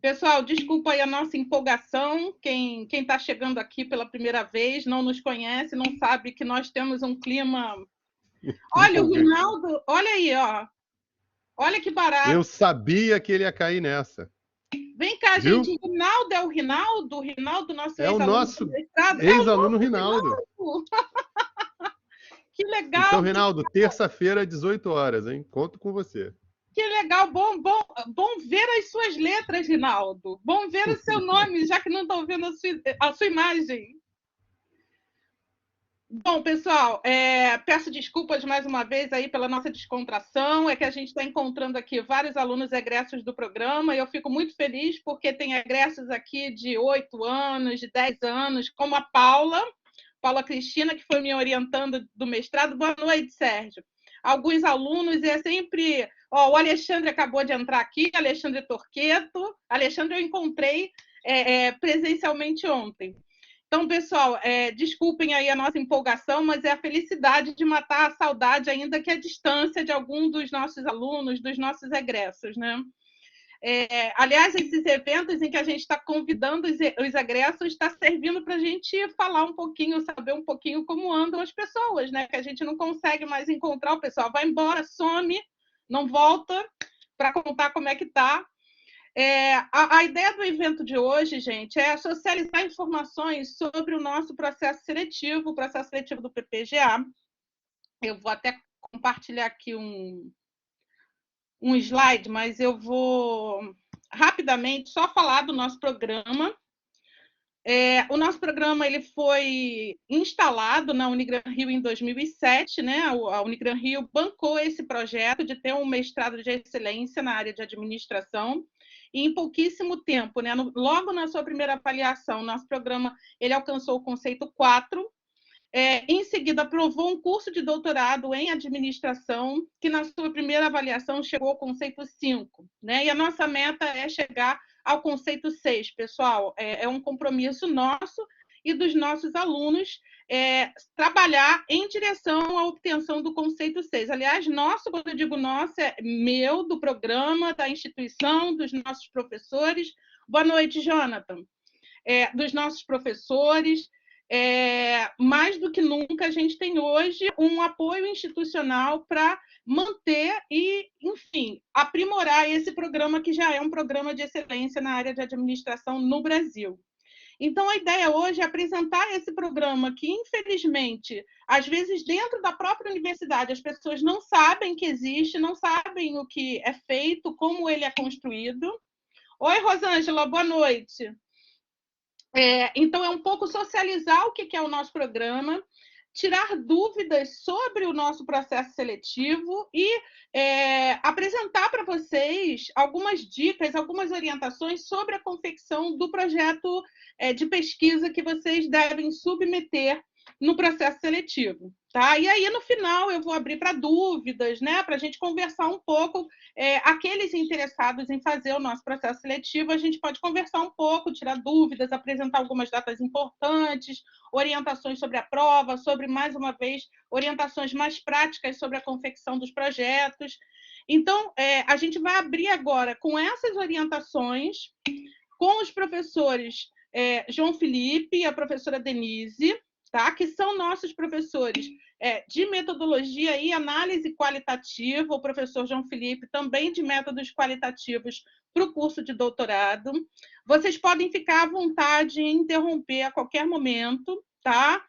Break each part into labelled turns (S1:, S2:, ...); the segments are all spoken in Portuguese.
S1: Pessoal, desculpa aí a nossa empolgação. Quem está chegando aqui pela primeira vez não nos conhece, não sabe que nós temos um clima. Olha, o Rinaldo, olha aí, ó. Olha que barato.
S2: Eu sabia que ele ia cair nessa.
S1: Vem cá,
S2: Viu?
S1: gente. Rinaldo é o Rinaldo? O Rinaldo, nosso
S2: É o
S1: ex-aluno do
S2: nosso
S1: mestrado? É o
S2: ex-aluno
S1: nosso
S2: Rinaldo.
S1: Rinaldo! Que
S2: Então,
S1: legal!
S2: Rinaldo, terça-feira, 18 horas, hein? Conto com você.
S1: Que legal! Bom ver as suas letras, Rinaldo. Bom ver o seu nome, já que não estão vendo a sua imagem. Bom, pessoal, peço desculpas mais uma vez aí pela nossa descontração, é que a gente está encontrando aqui vários alunos egressos do programa e eu fico muito feliz porque tem egressos aqui de 8 anos, de 10 anos, como a Paula Cristina, que foi me orientando do mestrado. Boa noite, Sérgio. Alguns alunos, e é sempre... o Alexandre acabou de entrar aqui, Alexandre Torqueto. Alexandre eu encontrei presencialmente ontem. Então, pessoal, desculpem aí a nossa empolgação, mas é a felicidade de matar a saudade, ainda que a distância de algum dos nossos alunos, dos nossos egressos, né? Aliás, esses eventos em que a gente está convidando os egressos está servindo para a gente falar um pouquinho, saber um pouquinho como andam as pessoas, né? Que a gente não consegue mais encontrar, o pessoal vai embora, some, não volta para contar como é que está. A ideia do evento de hoje, gente, é socializar informações sobre o nosso processo seletivo, o processo seletivo do PPGA. Eu vou até compartilhar aqui um slide, mas eu vou rapidamente só falar do nosso programa. O nosso programa ele foi instalado na Unigran Rio em 2007, né? A Unigran Rio bancou esse projeto de ter um mestrado de excelência na área de administração. E em pouquíssimo tempo, né? Logo na sua primeira avaliação, nosso programa ele alcançou o conceito 4. Em seguida, aprovou um curso de doutorado em administração, que na sua primeira avaliação chegou ao conceito 5. Né? E a nossa meta é chegar ao conceito 6, pessoal. É um compromisso nosso e dos nossos alunos trabalhar em direção à obtenção do conceito 6. Aliás, nosso, quando eu digo nosso, é meu, do programa, da instituição, dos nossos professores. Boa noite, Jonathan. Dos nossos professores. Mais do que nunca, a gente tem hoje um apoio institucional para manter e, enfim, aprimorar esse programa que já é um programa de excelência na área de administração no Brasil. Então, a ideia hoje é apresentar esse programa que, infelizmente, às vezes, dentro da própria universidade, as pessoas não sabem que existe, não sabem o que é feito, como ele é construído. Oi, Rosângela, boa noite. Então, é um pouco socializar o que é o nosso programa, tirar dúvidas sobre o nosso processo seletivo e apresentar para vocês algumas dicas, algumas orientações sobre a confecção do projeto de pesquisa que vocês devem submeter no processo seletivo. Tá? E aí, no final, eu vou abrir para dúvidas, né? Para a gente conversar um pouco. Aqueles interessados em fazer o nosso processo seletivo, a gente pode conversar um pouco, tirar dúvidas, apresentar algumas datas importantes, orientações sobre a prova, sobre, mais uma vez, orientações mais práticas sobre a confecção dos projetos. Então, a gente vai abrir agora com essas orientações, com os professores João Felipe e a professora Denise, tá? Que são nossos professores de metodologia e análise qualitativa, o professor João Felipe também de métodos qualitativos para o curso de doutorado. Vocês podem ficar à vontade em interromper a qualquer momento, tá?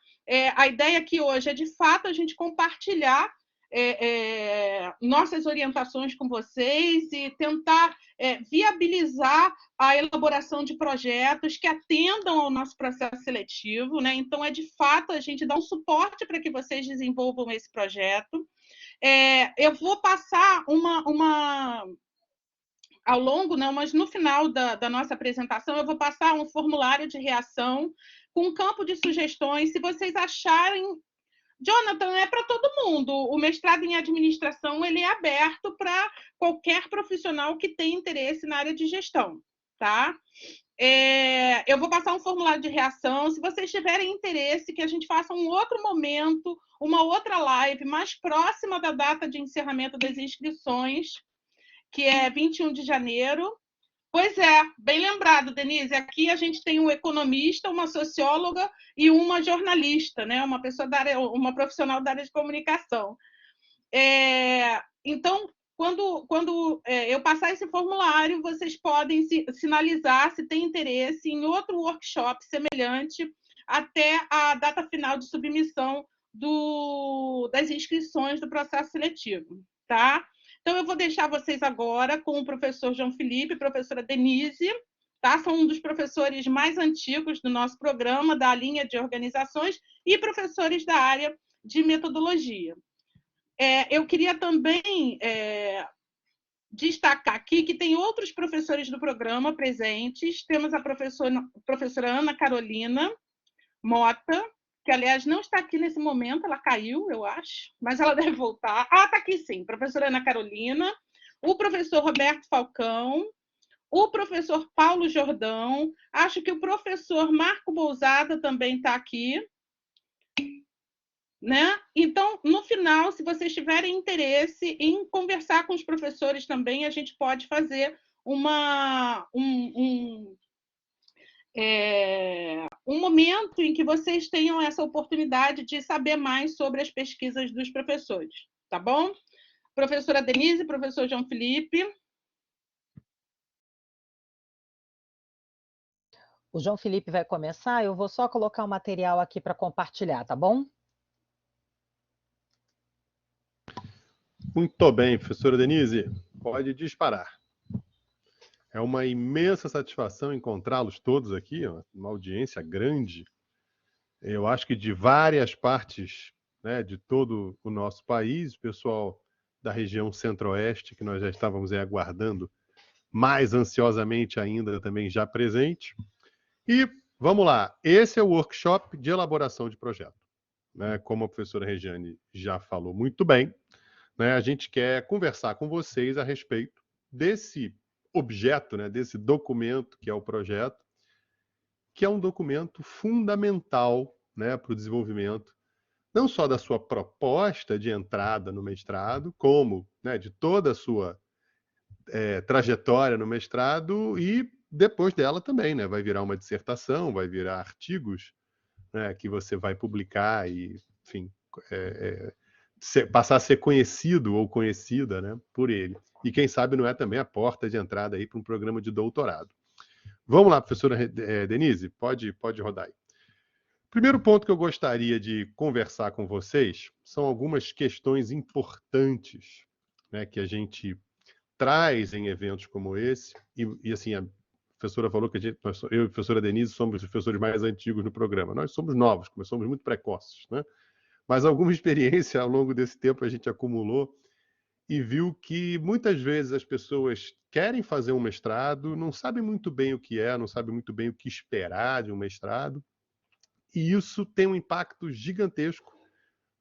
S1: A ideia aqui hoje é, de fato, a gente compartilhar nossas orientações com vocês e tentar viabilizar a elaboração de projetos que atendam ao nosso processo seletivo, né? Então, de fato, a gente dá um suporte para que vocês desenvolvam esse projeto. Eu vou passar ao longo, não, mas no final da nossa apresentação, eu vou passar um formulário de reação com um campo de sugestões, se vocês acharem... Jonathan, é para todo mundo. O mestrado em administração ele é aberto para qualquer profissional que tenha interesse na área de gestão, tá? Eu vou passar um formulário de reação. Se vocês tiverem interesse, que a gente faça um outro momento, uma outra live mais próxima da data de encerramento das inscrições, que é 21 de janeiro, Pois é, bem lembrado, Denise. Aqui a gente tem um economista, uma socióloga e uma jornalista, né? Uma pessoa da área, uma profissional da área de comunicação. Então, quando eu passar esse formulário, vocês podem sinalizar se tem interesse em outro workshop semelhante até a data final de submissão das inscrições do processo seletivo, tá? Então, eu vou deixar vocês agora com o professor João Felipe e a professora Denise, tá? São um dos professores mais antigos do nosso programa, da linha de organizações, e professores da área de metodologia. Eu queria também destacar aqui que tem outros professores do programa presentes. Temos a professora Ana Carolina Mota, que, aliás, não está aqui nesse momento, ela caiu, eu acho, mas ela deve voltar. Ah, está aqui sim, professora Ana Carolina, o professor Roberto Falcão, o professor Paulo Jordão, acho que o professor Marco Bousada também está aqui. Né? Então, no final, se vocês tiverem interesse em conversar com os professores também, a gente pode fazer um momento em que vocês tenham essa oportunidade de saber mais sobre as pesquisas dos professores, tá bom? Professora Denise, professor João Felipe.
S3: O João Felipe vai começar, eu vou só colocar o material aqui para compartilhar, tá bom?
S2: Muito bem, professora Denise, pode disparar. É uma imensa satisfação encontrá-los todos aqui, uma audiência grande. Eu acho que de várias partes, né, de todo o nosso país, o pessoal da região centro-oeste, que nós já estávamos aguardando mais ansiosamente ainda também já presente. E vamos lá, esse é o workshop de elaboração de projeto. Né? Como a professora Regiane já falou muito bem, né, a gente quer conversar com vocês a respeito desse objeto, né, desse documento que é o projeto, que é um documento fundamental, né, para o desenvolvimento não só da sua proposta de entrada no mestrado, como, né, de toda a sua trajetória no mestrado e depois dela também, né, vai virar uma dissertação, vai virar artigos, né, que você vai publicar e, enfim, passar a ser conhecido ou conhecida, né, por ele. E quem sabe não é também a porta de entrada aí para um programa de doutorado. Vamos lá, professora Denise, pode rodar aí. Primeiro ponto que eu gostaria de conversar com vocês são algumas questões importantes, né, que a gente traz em eventos como esse, e assim, a professora falou que eu e a professora Denise somos os professores mais antigos no programa. Nós somos novos, somos muito precoces, né? Mas alguma experiência ao longo desse tempo a gente acumulou e viu que muitas vezes as pessoas querem fazer um mestrado, não sabem muito bem o que é, não sabem muito bem o que esperar de um mestrado, e isso tem um impacto gigantesco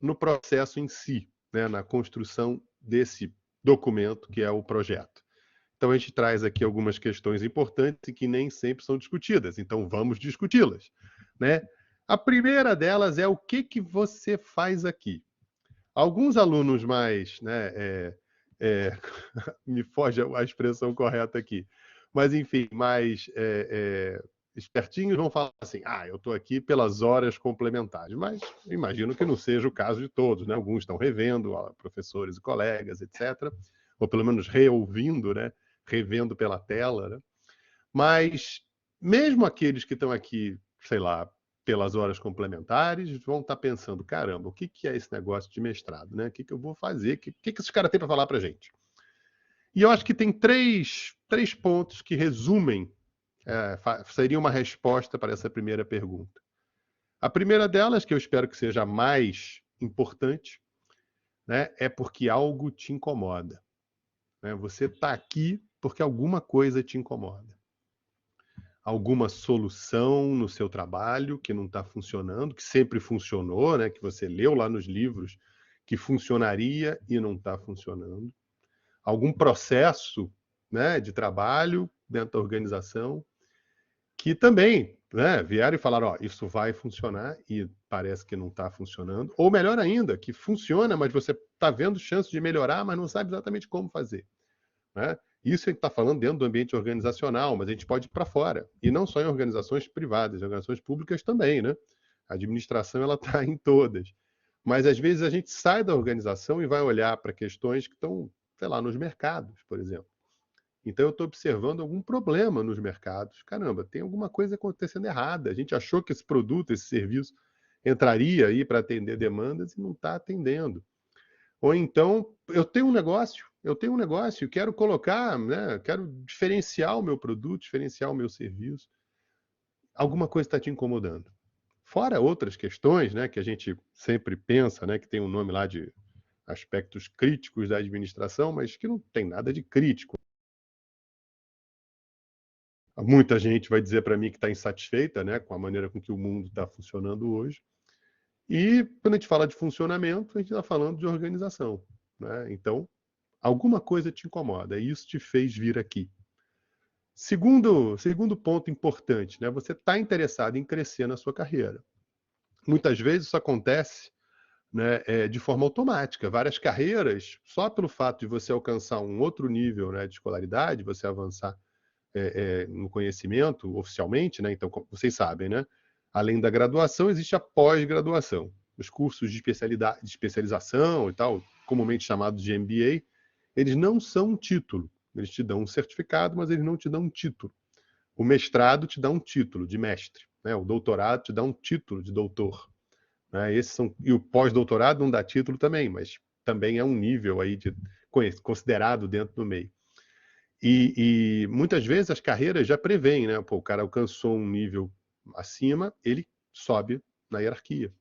S2: no processo em si, né, na construção desse documento que é o projeto. Então a gente traz aqui algumas questões importantes e que nem sempre são discutidas, então vamos discuti-las, né? A primeira delas é o que você faz aqui. Alguns alunos mais, né, me foge a expressão correta aqui, mas enfim, mais espertinhos vão falar assim, eu estou aqui pelas horas complementares, mas imagino que não seja o caso de todos, né? Alguns estão revendo, professores e colegas, etc., ou pelo menos reouvindo, né? Revendo pela tela, né? Mas mesmo aqueles que estão aqui, sei lá, pelas horas complementares, vão estar pensando, caramba, o que é esse negócio de mestrado, né? O que eu vou fazer? O que esses caras têm para falar para a gente? E eu acho que tem três pontos que resumem, seria uma resposta para essa primeira pergunta. A primeira delas, que eu espero que seja a mais importante, né, é porque algo te incomoda. Né? Você está aqui porque alguma coisa te incomoda. Alguma solução no seu trabalho que não está funcionando, que sempre funcionou, né, que você leu lá nos livros que funcionaria e não está funcionando. Algum processo, né, de trabalho dentro da organização que também, né, vieram e falaram, isso vai funcionar e parece que não está funcionando. Ou melhor ainda, que funciona, mas você está vendo chance de melhorar, mas não sabe exatamente como fazer. Né? Isso a gente está falando dentro do ambiente organizacional, mas a gente pode ir para fora. E não só em organizações privadas, em organizações públicas também, né? A administração ela está em todas. Mas às vezes a gente sai da organização e vai olhar para questões que estão, sei lá, nos mercados, por exemplo. Então eu estou observando algum problema nos mercados. Caramba, tem alguma coisa acontecendo errada. A gente achou que esse produto, esse serviço entraria aí para atender demandas e não está atendendo. Ou então, eu tenho um negócio, quero colocar, né, quero diferenciar o meu produto, diferenciar o meu serviço. Alguma coisa está te incomodando. Fora outras questões, né, que a gente sempre pensa, né, que tem um nome lá de aspectos críticos da administração, mas que não tem nada de crítico. Muita gente vai dizer para mim que está insatisfeita, né, com a maneira com que o mundo está funcionando hoje. E quando a gente fala de funcionamento, a gente está falando de organização, né? Então, alguma coisa te incomoda, e isso te fez vir aqui. Segundo ponto importante, né? Você está interessado em crescer na sua carreira. Muitas vezes isso acontece, né, de forma automática. Várias carreiras, só pelo fato de você alcançar um outro nível, né, de escolaridade, você avançar no conhecimento oficialmente, né? Então, como vocês sabem, né? Além da graduação, existe a pós-graduação. Os cursos de especialização e tal, comumente chamados de MBA, eles não são um título. Eles te dão um certificado, mas eles não te dão um título. O mestrado te dá um título de mestre, né? O doutorado te dá um título de doutor, né? E o pós-doutorado não dá título também, mas também é um nível aí considerado dentro do meio. E muitas vezes as carreiras já prevêem, né? Pô, o cara alcançou um nível acima, ele sobe na hierarquia,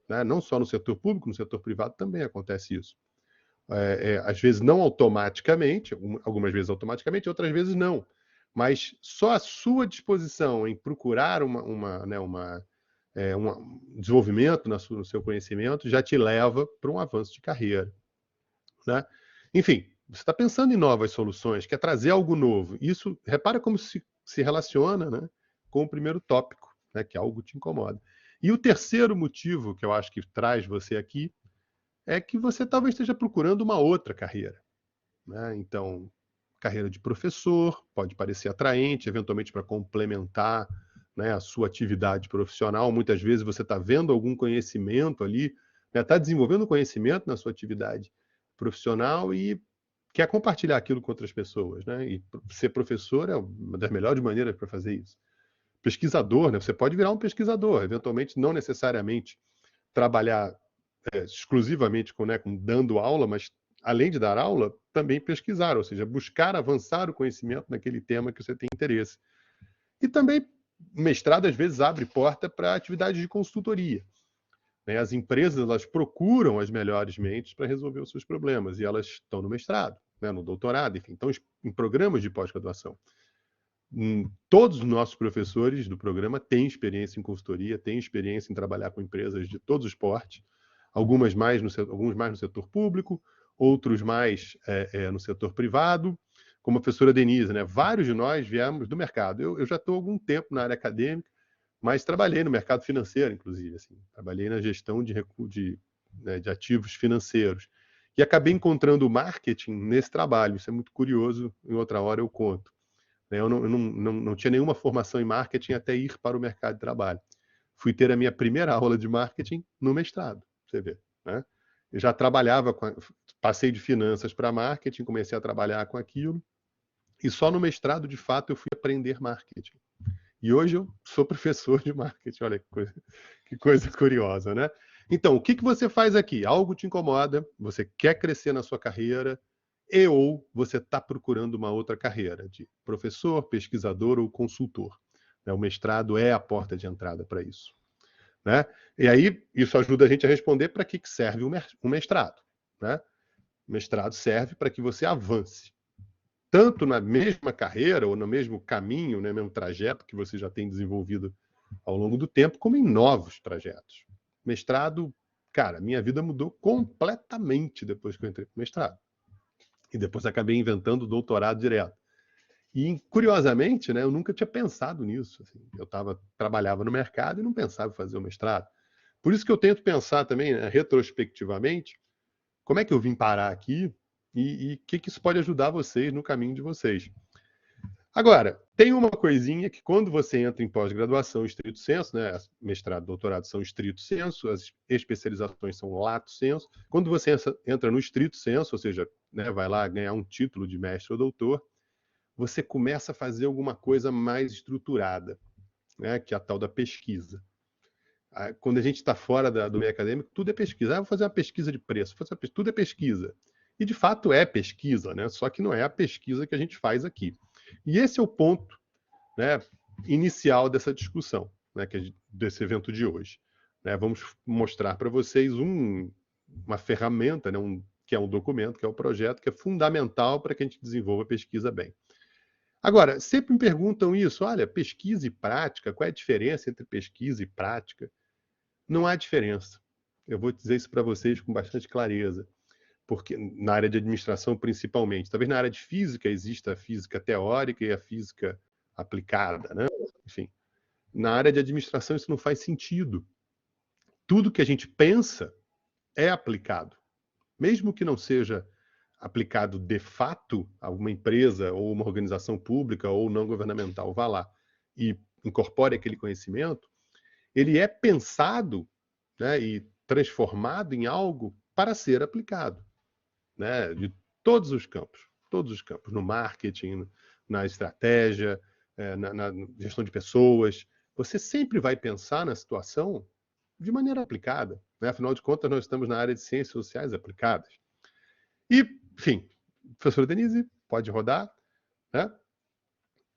S2: né? Não só no setor público, no setor privado também acontece isso. Às vezes não automaticamente, algumas vezes automaticamente, outras vezes não. Mas só a sua disposição em procurar um desenvolvimento no seu conhecimento já te leva para um avanço de carreira, né? Enfim, você está pensando em novas soluções, quer trazer algo novo. Isso, repara como se relaciona, né, com o primeiro tópico, né, que algo te incomoda. E o terceiro motivo que eu acho que traz você aqui é que você talvez esteja procurando uma outra carreira, né? Então, carreira de professor pode parecer atraente, eventualmente para complementar, né, a sua atividade profissional. Muitas vezes você está vendo algum conhecimento ali, está desenvolvendo conhecimento na sua atividade profissional e quer compartilhar aquilo com outras pessoas, né? E ser professor é uma das melhores maneiras para fazer isso. Pesquisador, né? Você pode virar um pesquisador, eventualmente não necessariamente trabalhar exclusivamente com dando aula, mas além de dar aula, também pesquisar, ou seja, buscar avançar o conhecimento naquele tema que você tem interesse. E também, mestrado às vezes abre porta para atividades de consultoria, né? As empresas, elas procuram as melhores mentes para resolver os seus problemas, e elas estão no mestrado, né, no doutorado, enfim, estão em programas de pós-graduação. Todos os nossos professores do programa têm experiência em consultoria, têm experiência em trabalhar com empresas de todos os portes, alguns mais no setor público, outros mais no setor privado, como a professora Denise, né? Vários de nós viemos do mercado. Eu já estou há algum tempo na área acadêmica, mas trabalhei no mercado financeiro, inclusive. Assim, trabalhei na gestão de ativos financeiros. E acabei encontrando o marketing nesse trabalho. Isso é muito curioso, em outra hora eu conto. Eu não tinha nenhuma formação em marketing até ir para o mercado de trabalho. Fui ter a minha primeira aula de marketing no mestrado, você vê, né? Eu já trabalhava, passei de finanças para marketing, comecei a trabalhar com aquilo, e só no mestrado, de fato, eu fui aprender marketing. E hoje eu sou professor de marketing, olha que coisa curiosa, né? Então, o que você faz aqui? Algo te incomoda, você quer crescer na sua carreira, ou você está procurando uma outra carreira, de professor, pesquisador ou consultor. O mestrado é a porta de entrada para isso, né? E aí, isso ajuda a gente a responder para que serve o mestrado, né? O mestrado serve para que você avance, tanto na mesma carreira ou no mesmo caminho, né, mesmo trajeto que você já tem desenvolvido ao longo do tempo, como em novos trajetos. Mestrado, cara, minha vida mudou completamente depois que eu entrei para o mestrado. E depois acabei inventando o doutorado direto. E, curiosamente, né, eu nunca tinha pensado nisso. Assim. Trabalhava no mercado e não pensava em fazer o mestrado. Por isso que eu tento pensar também, né, retrospectivamente, como é que eu vim parar aqui e o que isso pode ajudar vocês no caminho de vocês. Agora, tem uma coisinha que quando você entra em pós-graduação estrito sensu, né, mestrado, doutorado são estrito sensu, as especializações são lato sensu. Quando você entra no estrito sensu, ou seja, né, vai lá ganhar um título de mestre ou doutor, você começa a fazer alguma coisa mais estruturada, né, que é a tal da pesquisa. Quando a gente está fora do meio acadêmico, tudo é pesquisa. Vou fazer uma pesquisa de preço, tudo é pesquisa. E de fato é pesquisa, né? Só que não é a pesquisa que a gente faz aqui. E esse é o ponto, né, inicial dessa discussão, né, desse evento de hoje. Né? Vamos mostrar para vocês uma ferramenta, né, que é um documento, que é o projeto, que é fundamental para que a gente desenvolva a pesquisa bem. Agora, sempre me perguntam isso, olha, pesquisa e prática, qual é a diferença entre pesquisa e prática? Não há diferença. Eu vou dizer isso para vocês com bastante clareza, porque na área de administração principalmente. Talvez na área de física exista a física teórica e a física aplicada, né? Enfim, na área de administração isso não faz sentido. Tudo que a gente pensa é aplicado. Mesmo que não seja aplicado de fato a uma empresa ou uma organização pública ou não governamental vá lá e incorpore aquele conhecimento, ele é pensado, né, e transformado em algo para ser aplicado, né, de todos os campos, no marketing, na estratégia, na gestão de pessoas. Você sempre vai pensar na situação de maneira aplicada, né? Afinal de contas, nós estamos na área de ciências sociais aplicadas. E, enfim, professora Denise, pode rodar, né?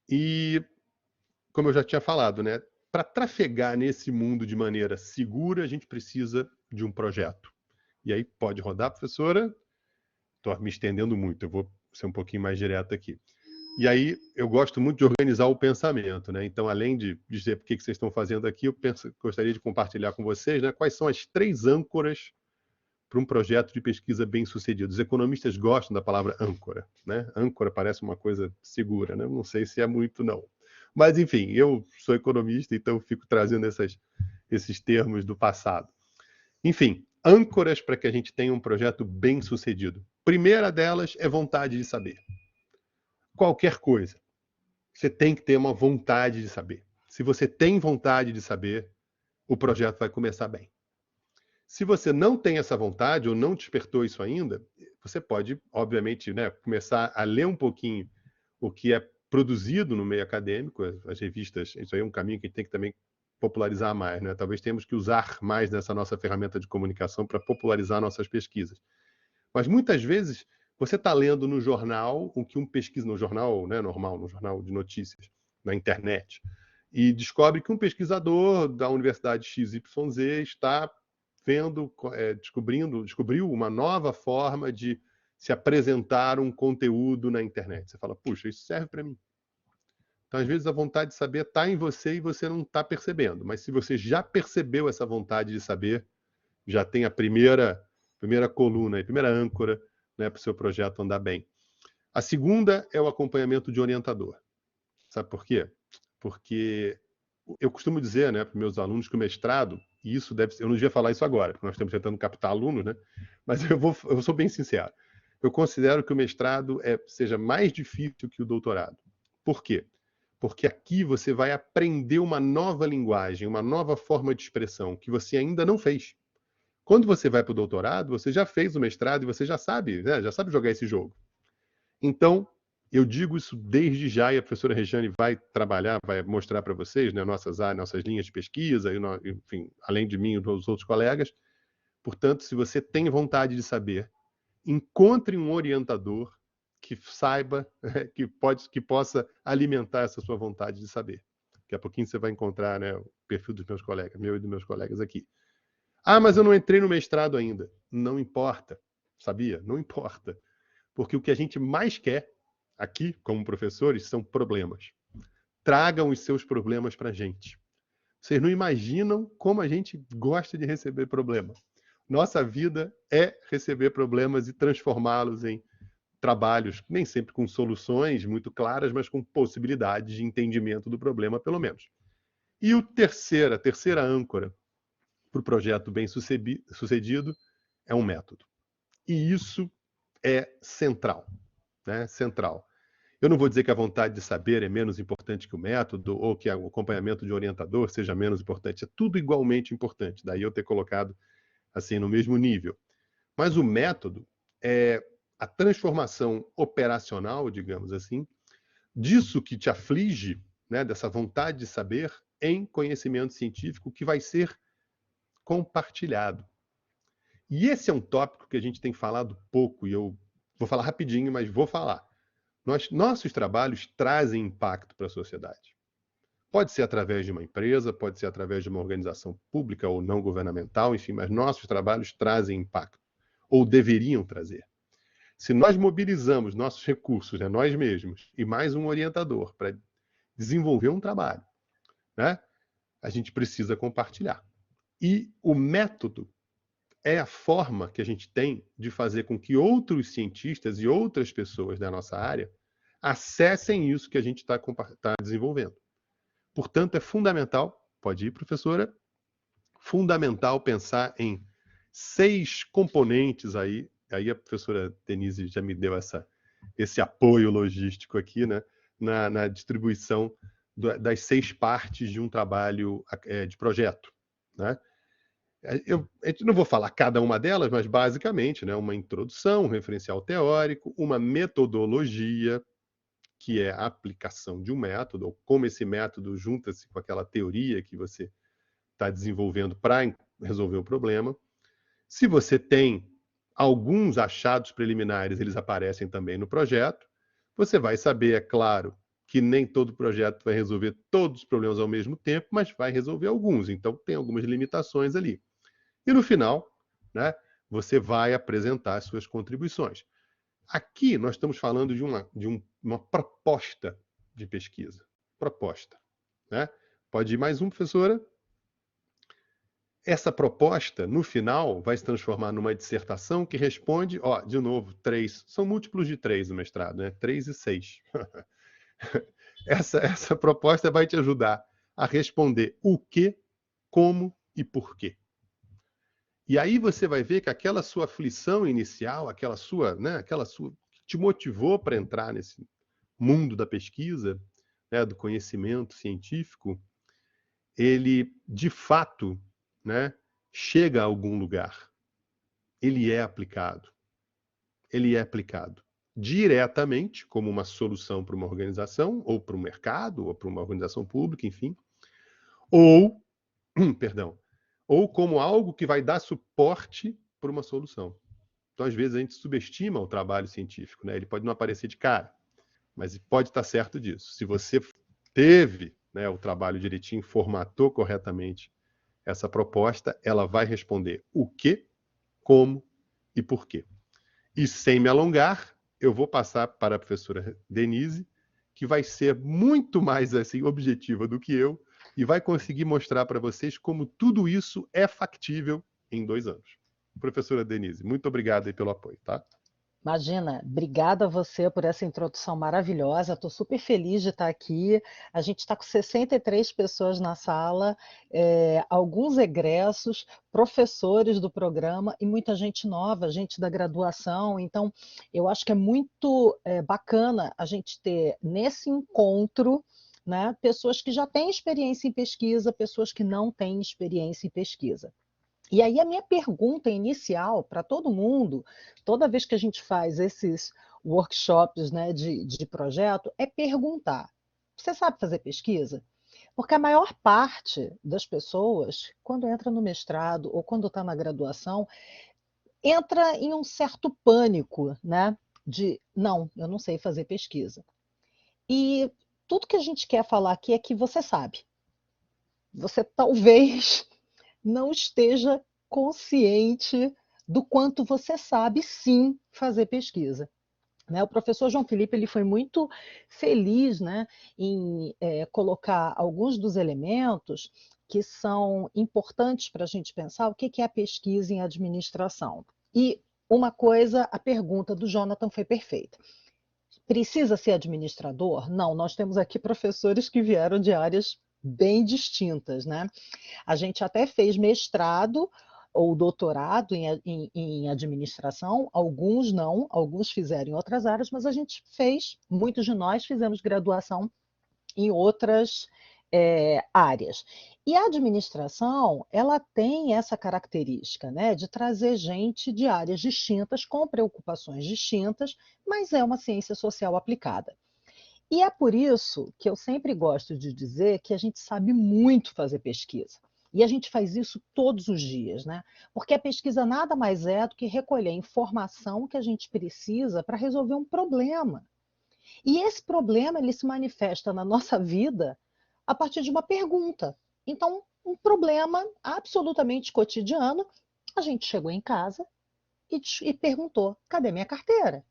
S2: E, como eu já tinha falado, né, para trafegar nesse mundo de maneira segura, a gente precisa de um projeto. E aí, pode rodar, professora? Estou me estendendo muito, eu vou ser um pouquinho mais direto aqui. E aí, eu gosto muito de organizar o pensamento, né? Então, além de dizer o que vocês estão fazendo aqui, eu gostaria de compartilhar com vocês, né, quais são as 3 âncoras para um projeto de pesquisa bem sucedido. Os economistas gostam da palavra âncora, né? Âncora parece uma coisa segura, né? Não sei se é muito, não. Mas, enfim, eu sou economista, então eu fico trazendo esses termos do passado. Enfim, âncoras para que a gente tenha um projeto bem sucedido. Primeira delas é vontade de saber. Qualquer coisa, você tem que ter uma vontade de saber. Se você tem vontade de saber, o projeto vai começar bem. Se você não tem essa vontade ou não despertou isso ainda, você pode, obviamente, né, começar a ler um pouquinho o que é produzido no meio acadêmico, as revistas. Isso aí é um caminho que a gente tem que também popularizar mais, né? Talvez temos que usar mais dessa nossa ferramenta de comunicação para popularizar nossas pesquisas. Mas muitas vezes você está lendo no jornal o que um pesquisa no jornal, né, normal, no jornal de notícias, na internet, e descobre que um pesquisador da Universidade XYZ está descobriu uma nova forma de se apresentar um conteúdo na internet. Você fala, puxa, isso serve para mim. Então, às vezes, a vontade de saber está em você e você não está percebendo. Mas se você já percebeu essa vontade de saber, já tem a primeira coluna, a primeira âncora, né, para o seu projeto andar bem. A segunda é o acompanhamento de orientador. Sabe por quê? Porque eu costumo dizer, né, para meus alunos que o mestrado, e isso deve ser, eu não devia falar isso agora, porque nós estamos tentando captar alunos, né? Mas eu sou bem sincero. Eu considero que o mestrado seja mais difícil que o doutorado. Por quê? Porque aqui você vai aprender uma nova linguagem, uma nova forma de expressão que você ainda não fez. Quando você vai para o doutorado, você já fez o mestrado e você já sabe, né? Já sabe jogar esse jogo. Então, eu digo isso desde já, e a professora Regiane vai trabalhar, vai mostrar para vocês, né, nossas linhas de pesquisa, enfim, além de mim e dos outros colegas. Portanto, se você tem vontade de saber, encontre um orientador que saiba, que possa alimentar essa sua vontade de saber. Daqui a pouquinho você vai encontrar, né, o perfil dos meus colegas, meu e dos meus colegas aqui. Ah, mas eu não entrei no mestrado ainda. Não importa, sabia? Não importa. Porque o que a gente mais quer aqui, como professores, são problemas. Tragam os seus problemas para a gente. Vocês não imaginam como a gente gosta de receber problema. Nossa vida é receber problemas e transformá-los em trabalhos, nem sempre com soluções muito claras, mas com possibilidades de entendimento do problema, pelo menos. E a terceira âncora para o projeto bem sucedido é um método. E isso é central, né? Central. Eu não vou dizer que a vontade de saber é menos importante que o método, ou que o acompanhamento de orientador seja menos importante. É tudo igualmente importante. Daí eu ter colocado assim no mesmo nível. Mas o método é a transformação operacional, digamos assim, disso que te aflige, né, dessa vontade de saber, em conhecimento científico que vai ser compartilhado. E esse é um tópico que a gente tem falado pouco, e eu vou falar rapidinho, mas vou falar. Nossos trabalhos trazem impacto para a sociedade. Pode ser através de uma empresa, pode ser através de uma organização pública ou não governamental, enfim, mas nossos trabalhos trazem impacto, ou deveriam trazer. Se nós mobilizamos nossos recursos, né, nós mesmos, e mais um orientador para desenvolver um trabalho, né, a gente precisa compartilhar. E o método é a forma que a gente tem de fazer com que outros cientistas e outras pessoas da nossa área acessem isso que a gente está desenvolvendo. Portanto, é fundamental, pode ir, professora, fundamental pensar em 6 componentes aí a professora Denise já me deu esse apoio logístico aqui, né, na distribuição das 6 partes de um trabalho de projeto, né? A gente não vou falar cada uma delas, mas basicamente, né, uma introdução, um referencial teórico, uma metodologia, que é a aplicação de um método, ou como esse método junta-se com aquela teoria que você está desenvolvendo para resolver o problema. Se você tem alguns achados preliminares, eles aparecem também no projeto. Você vai saber, é claro, que nem todo projeto vai resolver todos os problemas ao mesmo tempo, mas vai resolver alguns. Então, tem algumas limitações ali. E no final, né, você vai apresentar as suas contribuições. Aqui nós estamos falando de uma proposta de pesquisa. Proposta, né? Pode ir mais um, professora? Essa proposta, no final, vai se transformar numa dissertação que responde, ó, de novo, 3. São múltiplos de 3 no mestrado, né? 3 e 6. Essa proposta vai te ajudar a responder o que, como e por quê. E aí você vai ver que aquela sua aflição inicial, aquela sua que te motivou para entrar nesse mundo da pesquisa, né, do conhecimento científico, ele, de fato, né, chega a algum lugar. Ele é aplicado. Ele é aplicado diretamente como uma solução para uma organização, ou para um mercado, ou para uma organização pública, enfim, ou, perdão, ou como algo que vai dar suporte para uma solução. Então, às vezes, a gente subestima o trabalho científico, né? Ele pode não aparecer de cara, mas pode estar certo disso. Se você teve, né, o trabalho direitinho, formatou corretamente essa proposta, ela vai responder o que, como e por quê. E sem me alongar, eu vou passar para a professora Denise, que vai ser muito mais assim objetiva do que eu e vai conseguir mostrar para vocês como tudo isso é factível em 2 anos. Professora Denise, muito obrigado aí pelo apoio, tá?
S3: Imagina, obrigada a você por essa introdução maravilhosa. Estou super feliz de estar aqui. A gente está com 63 pessoas na sala, alguns egressos, professores do programa e muita gente nova, gente da graduação. Então, eu acho que é muito bacana a gente ter nesse encontro, né, pessoas que já têm experiência em pesquisa, pessoas que não têm experiência em pesquisa. E aí a minha pergunta inicial para todo mundo, toda vez que a gente faz esses workshops, né, de projeto, é perguntar: você sabe fazer pesquisa? Porque a maior parte das pessoas, quando entra no mestrado ou quando está na graduação, entra em um certo pânico, né? De não, eu não sei fazer pesquisa. E tudo que a gente quer falar aqui é que você sabe. Você talvez não esteja consciente do quanto você sabe sim fazer pesquisa. Né? O professor João Felipe ele foi muito feliz, né, em colocar alguns dos elementos que são importantes para a gente pensar o que é a pesquisa em administração. E uma coisa, a pergunta do Jonathan foi perfeita. Precisa ser administrador? Não, nós temos aqui professores que vieram de áreas bem distintas, né? A gente até fez mestrado ou doutorado em administração, alguns não, alguns fizeram em outras áreas, mas a gente fez, muitos de nós fizemos graduação em outras áreas. E a administração, ela tem essa característica, né, de trazer gente de áreas distintas, com preocupações distintas, mas é uma ciência social aplicada. E é por isso que eu sempre gosto de dizer que a gente sabe muito fazer pesquisa. E a gente faz isso todos os dias, né? Porque a pesquisa nada mais é do que recolher informação que a gente precisa para resolver um problema. E esse problema ele se manifesta na nossa vida a partir de uma pergunta. Então, um problema absolutamente cotidiano, a gente chegou em casa e perguntou: cadê minha carteira?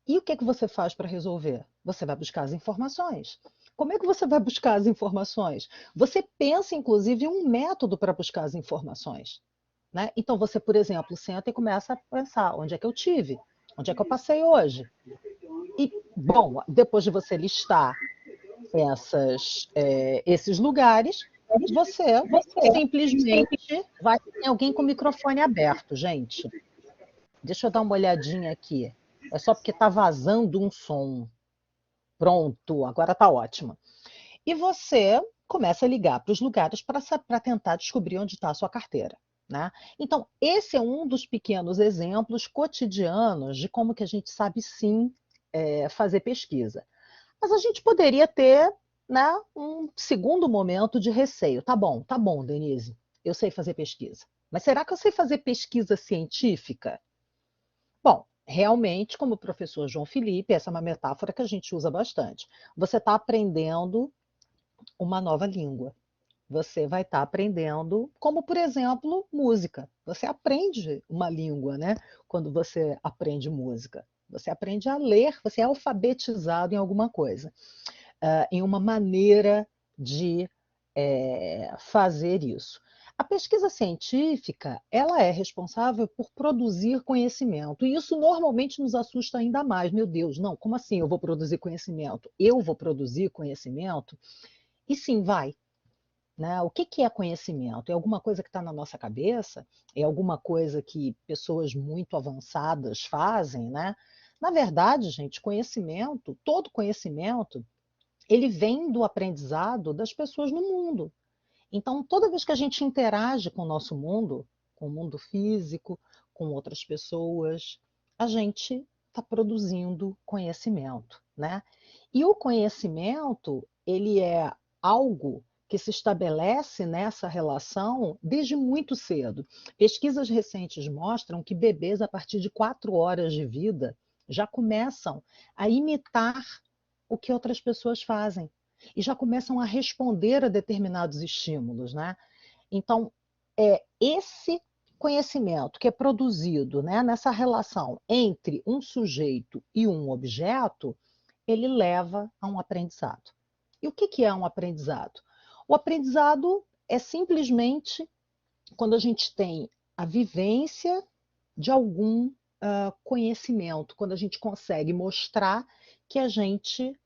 S3: E o que é que você faz para resolver? Você vai buscar as informações. Como é que você vai buscar as informações? Você pensa, inclusive, em um método para buscar as informações, né? Então, você, por exemplo, senta e começa a pensar: onde é que eu tive? Onde é que eu passei hoje? E, bom, depois de você listar esses lugares, você simplesmente vai ter alguém com o microfone aberto, gente. Deixa eu dar uma olhadinha aqui. É só porque está vazando um som. Pronto, agora está ótimo. E você começa a ligar para os lugares para tentar descobrir onde está a sua carteira, né? Então, esse é um dos pequenos exemplos cotidianos de como que a gente sabe sim fazer pesquisa. Mas a gente poderia ter, né, um segundo momento de receio. Tá bom, Denise, eu sei fazer pesquisa. Mas será que eu sei fazer pesquisa científica? Bom, realmente, como o professor João Felipe, essa é uma metáfora que a gente usa bastante. Você está aprendendo uma nova língua. Você vai estar aprendendo, como por exemplo, música. Você aprende uma língua, né? Quando você aprende música. Você aprende a ler, você é alfabetizado em alguma coisa, em uma maneira de fazer isso. A pesquisa científica, ela é responsável por produzir conhecimento, e isso normalmente nos assusta ainda mais. Meu Deus, não, como assim eu vou produzir conhecimento? Eu vou produzir conhecimento? E sim, vai. Né? O que é conhecimento? É alguma coisa que está na nossa cabeça? É alguma coisa que pessoas muito avançadas fazem, né? Na verdade, gente, conhecimento, todo conhecimento, ele vem do aprendizado das pessoas no mundo. Então, toda vez que a gente interage com o nosso mundo, com o mundo físico, com outras pessoas, a gente está produzindo conhecimento, né? E o conhecimento, ele é algo que se estabelece nessa relação desde muito cedo. Pesquisas recentes mostram que bebês, a partir de 4 horas de vida, já começam a imitar o que outras pessoas fazem e já começam a responder a determinados estímulos, né? Então, esse conhecimento que é produzido, né, nessa relação entre um sujeito e um objeto, ele leva a um aprendizado. E o que é um aprendizado? O aprendizado é simplesmente quando a gente tem a vivência de algum conhecimento, quando a gente consegue mostrar que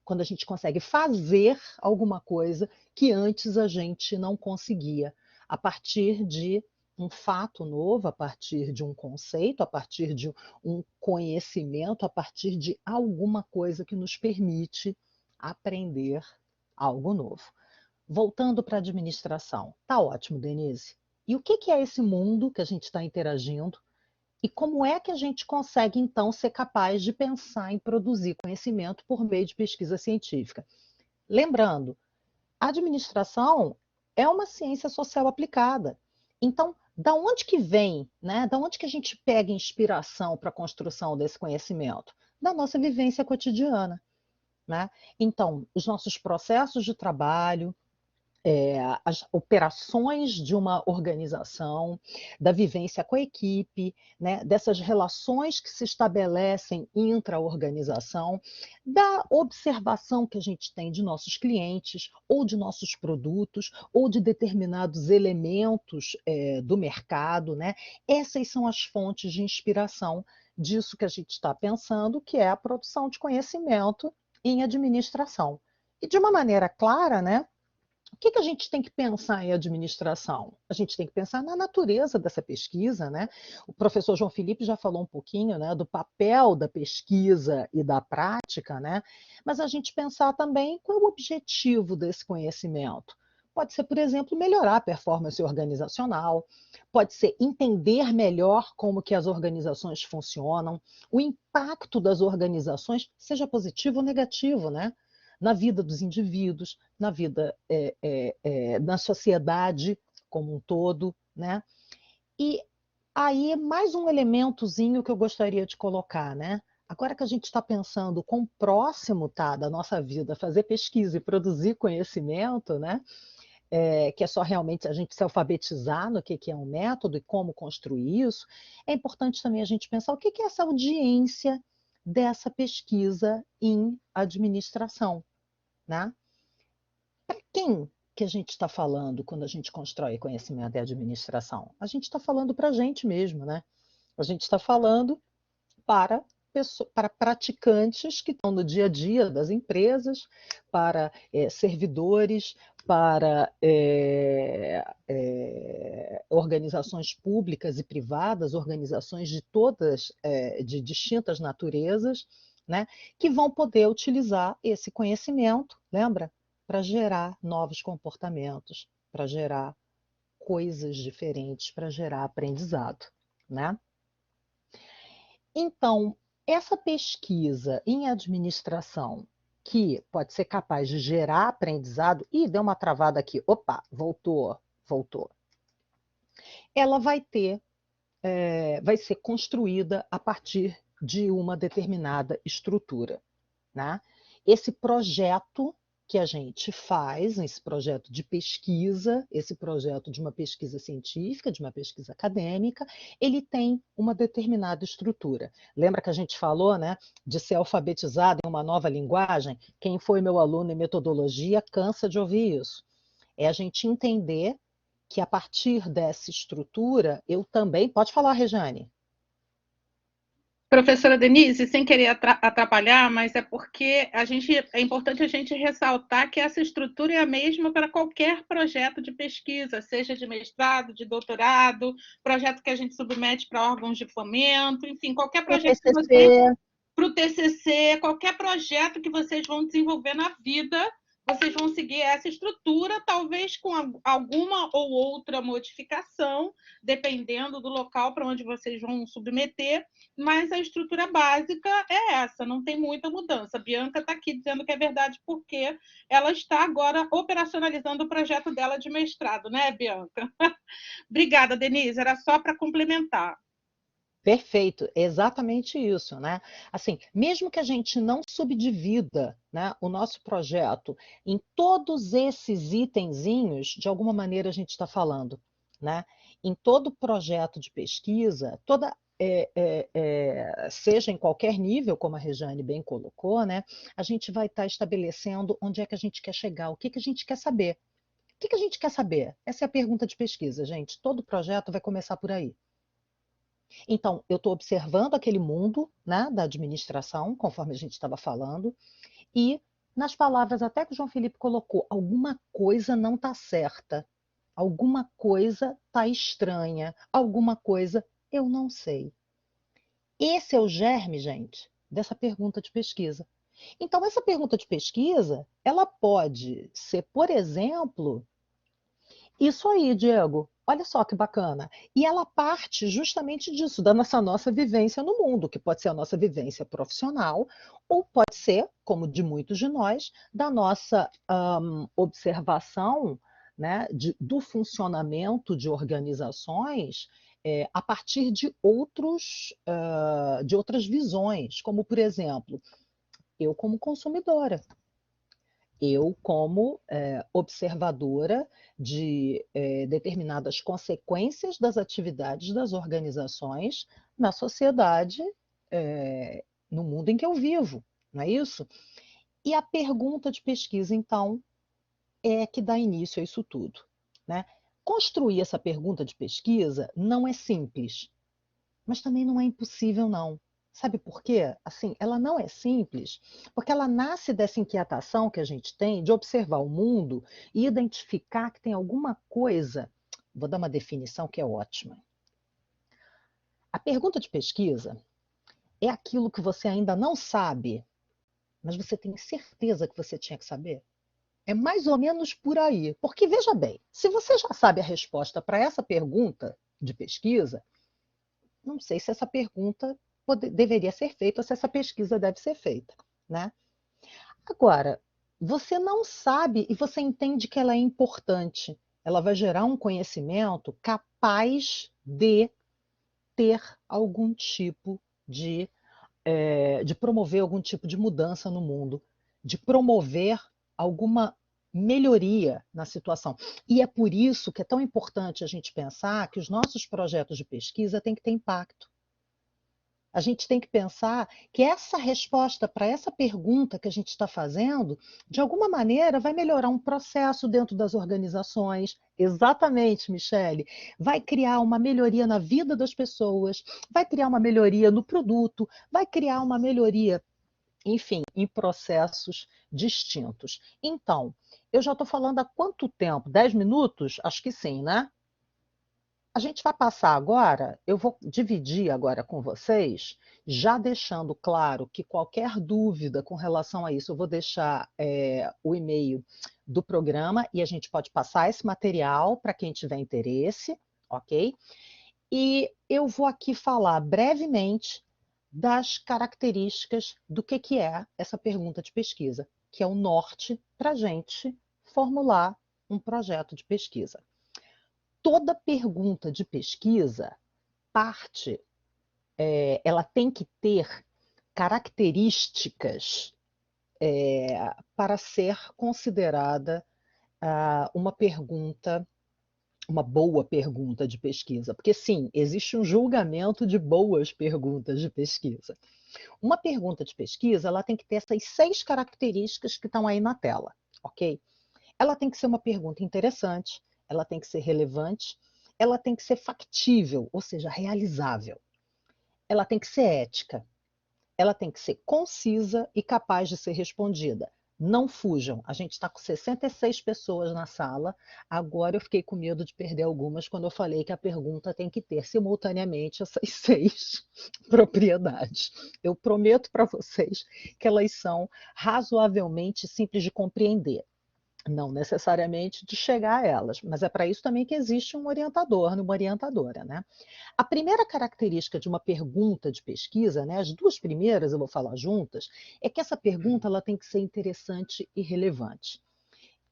S3: quando a gente consegue fazer alguma coisa que antes a gente não conseguia, a partir de um fato novo, a partir de um conceito, a partir de um conhecimento, a partir de alguma coisa que nos permite aprender algo novo. Voltando para a administração. Tá ótimo, Denise. E o que é esse mundo que a gente está interagindo? E como é que a gente consegue, então, ser capaz de pensar em produzir conhecimento por meio de pesquisa científica? Lembrando, a administração é uma ciência social aplicada. Então, da onde que vem, né? Da onde que a gente pega inspiração para a construção desse conhecimento? Da nossa vivência cotidiana, né? Então, os nossos processos de trabalho, as operações de uma organização, da vivência com a equipe, né, dessas relações que se estabelecem intra-organização, da observação que a gente tem de nossos clientes, ou de nossos produtos, ou de determinados elementos do mercado, né? Essas são as fontes de inspiração disso que a gente está pensando, que é a produção de conhecimento em administração. E de uma maneira clara, né? que a gente tem que pensar em administração? A gente tem que pensar na natureza dessa pesquisa, né? O professor João Felipe já falou um pouquinho, né, do papel da pesquisa e da prática, né? Mas a gente pensar também qual é o objetivo desse conhecimento. Pode ser, por exemplo, melhorar a performance organizacional, pode ser entender melhor como que as organizações funcionam, o impacto das organizações, seja positivo ou negativo, né? Na vida dos indivíduos, na vida, na sociedade como um todo, né? E aí, mais um elementozinho que eu gostaria de colocar, né? Agora que a gente está pensando quão próximo está da nossa vida fazer pesquisa e produzir conhecimento, né? Que é só realmente a gente se alfabetizar no que é um método e como construir isso, é importante também a gente pensar o que é essa audiência dessa pesquisa em administração, né? Para quem que a gente está falando quando a gente constrói conhecimento e administração? A gente está falando para a gente mesmo, né? A gente está falando para para praticantes que estão no dia a dia das empresas, para servidores, para organizações públicas e privadas, organizações de todas, de distintas naturezas, né, que vão poder utilizar esse conhecimento, lembra? Para gerar novos comportamentos, para gerar coisas diferentes, para gerar aprendizado, né? Então, essa pesquisa em administração, que pode ser capaz de gerar aprendizado, e deu uma travada aqui, opa, voltou. Ela vai ser construída a partir de uma determinada estrutura, né? Esse projeto que a gente faz, esse projeto de pesquisa, esse projeto de uma pesquisa científica, de uma pesquisa acadêmica, ele tem uma determinada estrutura. Lembra que a gente falou, né, de ser alfabetizado em uma nova linguagem? Quem foi meu aluno em metodologia cansa de ouvir isso. É a gente entender que a partir dessa estrutura, eu também... Pode falar, Rejane.
S1: Professora Denise, sem querer atrapalhar, mas é porque é importante a gente ressaltar que essa estrutura é a mesma para qualquer projeto de pesquisa, seja de mestrado, de doutorado, projeto que a gente submete para órgãos de fomento, enfim, qualquer projeto que vocês, para o TCC, qualquer projeto que vocês vão desenvolver na vida, vocês vão seguir essa estrutura, talvez com alguma ou outra modificação, dependendo do local para onde vocês vão submeter, mas a estrutura básica é essa, não tem muita mudança. A Bianca está aqui dizendo que é verdade porque ela está agora operacionalizando o projeto dela de mestrado, né, Bianca? Obrigada, Denise, era só para complementar.
S3: Perfeito, exatamente isso, né? Assim, mesmo que a gente não subdivida, né, o nosso projeto em todos esses itenzinhos, de alguma maneira a gente está falando, né? Em todo projeto de pesquisa, seja em qualquer nível, como a Rejane bem colocou, né? A gente vai estar estabelecendo onde é que a gente quer chegar, o que a gente quer saber. O que a gente quer saber? Essa é a pergunta de pesquisa, gente. Todo projeto vai começar por aí. Então, eu estou observando aquele mundo, né, da administração, conforme a gente estava falando, e nas palavras até que o João Felipe colocou, alguma coisa não está certa, alguma coisa está estranha, alguma coisa eu não sei. Esse é o germe, gente, dessa pergunta de pesquisa. Então, essa pergunta de pesquisa, ela pode ser, por exemplo, isso aí, Diego. Olha só que bacana. E ela parte justamente disso, da nossa vivência no mundo, que pode ser a nossa vivência profissional, ou pode ser, como de muitos de nós, da nossa observação, né, do funcionamento de organizações a partir de outras visões, como, por exemplo, eu como consumidora. Eu, como observadora de determinadas consequências das atividades das organizações na sociedade, no mundo em que eu vivo, não é isso? E a pergunta de pesquisa, então, é que dá início a isso tudo, né? Construir essa pergunta de pesquisa não é simples, mas também não é impossível, não. Sabe por quê? Assim, ela não é simples, porque ela nasce dessa inquietação que a gente tem de observar o mundo e identificar que tem alguma coisa. Vou dar uma definição que é ótima. A pergunta de pesquisa é aquilo que você ainda não sabe, mas você tem certeza que você tinha que saber? É mais ou menos por aí. Porque, veja bem, se você já sabe a resposta para essa pergunta de pesquisa, não sei se essa pergunta deveria ser feita ou se essa pesquisa deve ser feita, né? Agora, você não sabe e você entende que ela é importante. Ela vai gerar um conhecimento capaz de ter algum tipo de promover algum tipo de mudança no mundo, de promover alguma melhoria na situação. E é por isso que é tão importante a gente pensar que os nossos projetos de pesquisa têm que ter impacto. A gente tem que pensar que essa resposta para essa pergunta que a gente está fazendo, de alguma maneira, vai melhorar um processo dentro das organizações. Exatamente, Michele. Vai criar uma melhoria na vida das pessoas, vai criar uma melhoria no produto, vai criar uma melhoria, enfim, em processos distintos. Então, eu já estou falando há quanto tempo? 10 minutos? Acho que sim, né? A gente vai passar agora, eu vou dividir agora com vocês, já deixando claro que qualquer dúvida com relação a isso, eu vou deixar o e-mail do programa e a gente pode passar esse material para quem tiver interesse, ok? E eu vou aqui falar brevemente das características do que é essa pergunta de pesquisa, que é o norte para a gente formular um projeto de pesquisa. Toda pergunta de pesquisa parte, ela tem que ter características para ser considerada uma pergunta, uma boa pergunta de pesquisa. Porque sim, existe um julgamento de boas perguntas de pesquisa. Uma pergunta de pesquisa, ela tem que ter essas 6 características que estão aí na tela, ok? Ela tem que ser uma pergunta interessante, ela tem que ser relevante, ela tem que ser factível, ou seja, realizável. Ela tem que ser ética, ela tem que ser concisa e capaz de ser respondida. Não fujam, a gente está com 66 pessoas na sala, agora eu fiquei com medo de perder algumas quando eu falei que a pergunta tem que ter simultaneamente essas 6 propriedades. Eu prometo para vocês que elas são razoavelmente simples de compreender. Não necessariamente de chegar a elas, mas é para isso também que existe um orientador, uma orientadora, né? A primeira característica de uma pergunta de pesquisa, né, as 2 primeiras eu vou falar juntas, é que essa pergunta ela tem que ser interessante e relevante.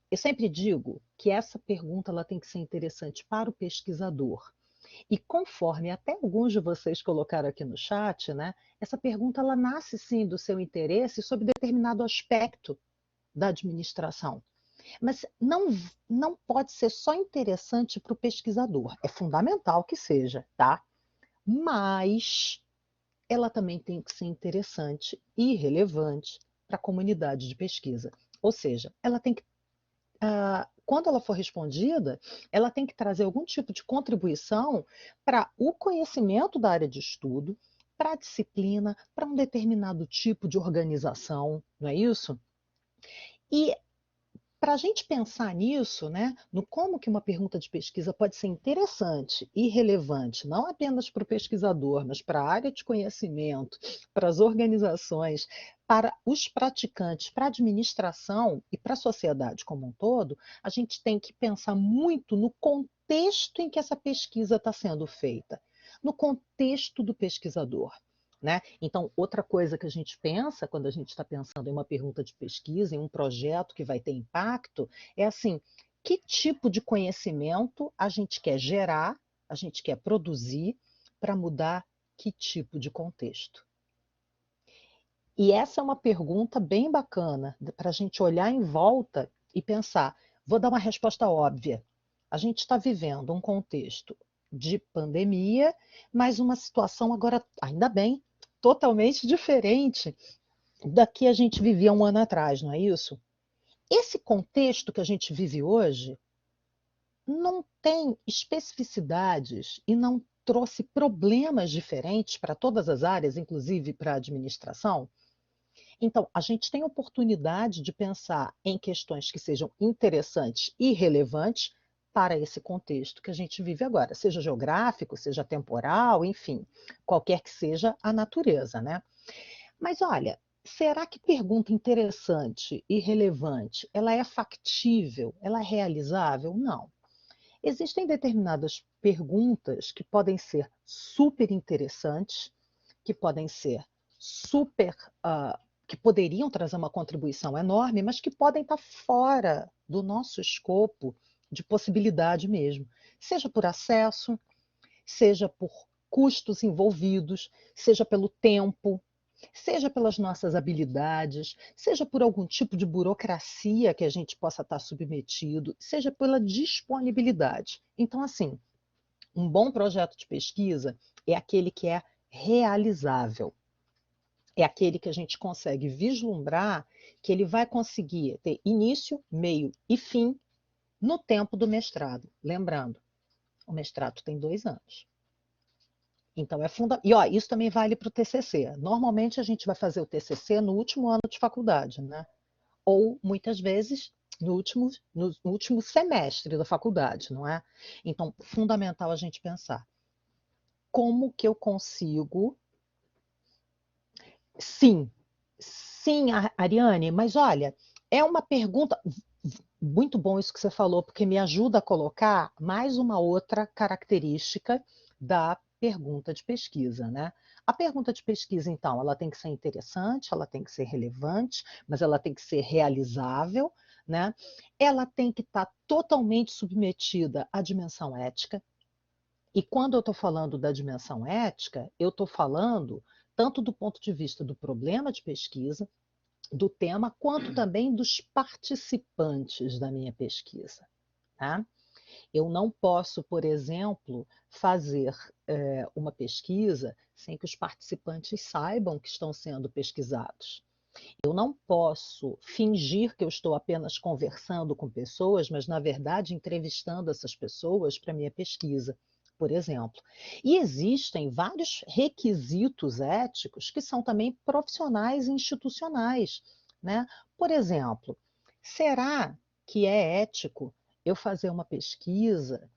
S3: Eu sempre digo que essa pergunta ela tem que ser interessante para o pesquisador. E conforme até alguns de vocês colocaram aqui no chat, né, essa pergunta ela nasce sim do seu interesse sobre determinado aspecto da administração. Mas não pode ser só interessante para o pesquisador. É fundamental que seja, tá? Mas ela também tem que ser interessante e relevante para a comunidade de pesquisa. Ou seja, ela tem que, quando ela for respondida, ela tem que trazer algum tipo de contribuição para o conhecimento da área de estudo, para a disciplina, para um determinado tipo de organização, não é isso? E para a gente pensar nisso, né, no como que uma pergunta de pesquisa pode ser interessante e relevante, não apenas para o pesquisador, mas para a área de conhecimento, para as organizações, para os praticantes, para a administração e para a sociedade como um todo, a gente tem que pensar muito no contexto em que essa pesquisa está sendo feita, no contexto do pesquisador. Né? Então, outra coisa que a gente pensa quando a gente está pensando em uma pergunta de pesquisa, em um projeto que vai ter impacto, é assim: que tipo de conhecimento a gente quer gerar, a gente quer produzir para mudar que tipo de contexto? E essa é uma pergunta bem bacana para a gente olhar em volta e pensar. Vou dar uma resposta óbvia. A gente está vivendo um contexto de pandemia, mas uma situação agora, ainda bem, totalmente diferente da que a gente vivia um ano atrás, não é isso? Esse contexto que a gente vive hoje não tem especificidades e não trouxe problemas diferentes para todas as áreas, inclusive para a administração. Então, a gente tem oportunidade de pensar em questões que sejam interessantes e relevantes para esse contexto que a gente vive agora, seja geográfico, seja temporal, enfim, qualquer que seja a natureza, né? Mas olha, será que pergunta interessante e relevante, ela é factível, ela é realizável? Não. Existem determinadas perguntas que podem ser super interessantes, que podem ser super, que poderiam trazer uma contribuição enorme, mas que podem estar fora do nosso escopo de possibilidade mesmo, seja por acesso, seja por custos envolvidos, seja pelo tempo, seja pelas nossas habilidades, seja por algum tipo de burocracia que a gente possa estar submetido, seja pela disponibilidade. Então, assim, um bom projeto de pesquisa é aquele que é realizável. É aquele que a gente consegue vislumbrar que ele vai conseguir ter início, meio e fim no tempo do mestrado. Lembrando, o mestrado tem 2 anos. Então é fundamental. E ó, isso também vale para o TCC. Normalmente a gente vai fazer o TCC no último ano de faculdade, né? Ou muitas vezes no último semestre da faculdade, não é? Então, fundamental a gente pensar como que eu consigo. Sim, sim, Ariane, mas olha, é uma pergunta muito bom isso que você falou, porque me ajuda a colocar mais uma outra característica da pergunta de pesquisa, né? A pergunta de pesquisa, então, ela tem que ser interessante, ela tem que ser relevante, mas ela tem que ser realizável, né? Ela tem que estar totalmente submetida à dimensão ética. E quando eu estou falando da dimensão ética, eu estou falando tanto do ponto de vista do problema de pesquisa, do tema, quanto também dos participantes da minha pesquisa. Tá? Eu não posso, por exemplo, fazer uma pesquisa sem que os participantes saibam que estão sendo pesquisados. Eu não posso fingir que eu estou apenas conversando com pessoas, mas, na verdade, entrevistando essas pessoas para a minha pesquisa, por exemplo. E existem vários requisitos éticos que são também profissionais e institucionais, né? Por exemplo, será que é ético eu fazer uma pesquisa,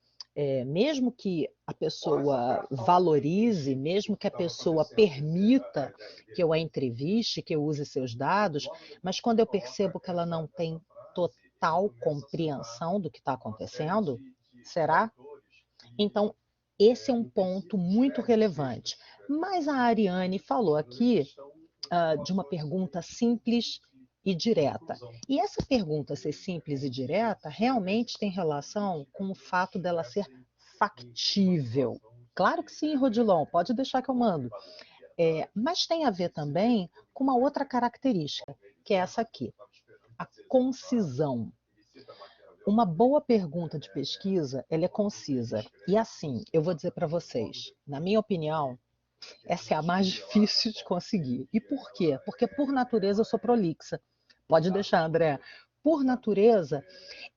S3: mesmo que a pessoa valorize, mesmo que a pessoa permita que eu a entreviste, que eu use seus dados, mas quando eu percebo que ela não tem total compreensão do que está acontecendo, será? Então, esse é um ponto muito relevante. Mas a Ariane falou aqui de uma pergunta simples e direta. E essa pergunta ser simples e direta realmente tem relação com o fato dela ser factível. Claro que sim, Rodilon, pode deixar que eu mando. Mas tem a ver também com uma outra característica, que é essa aqui, a concisão. Uma boa pergunta de pesquisa, ela é concisa. E assim, eu vou dizer para vocês, na minha opinião, essa é a mais difícil de conseguir. E por quê? Porque por natureza eu sou prolixa. Pode deixar, André. Por natureza,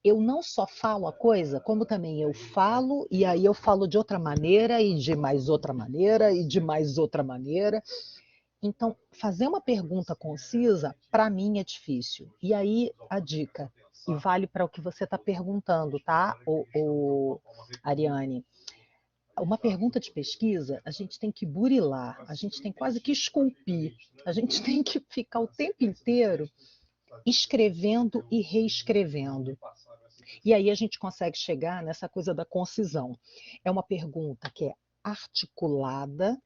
S3: eu não só falo a coisa, como também eu falo, e aí eu falo de outra maneira, e de mais outra maneira, e de mais outra maneira. Então, fazer uma pergunta concisa, para mim, é difícil. E aí, a dica, e vale para o que você está perguntando, tá, Ariane? Uma pergunta de pesquisa, a gente tem que burilar, a gente tem quase que esculpir, a gente tem que ficar o tempo inteiro escrevendo e reescrevendo. E aí a gente consegue chegar nessa coisa da concisão. É uma pergunta que é articulada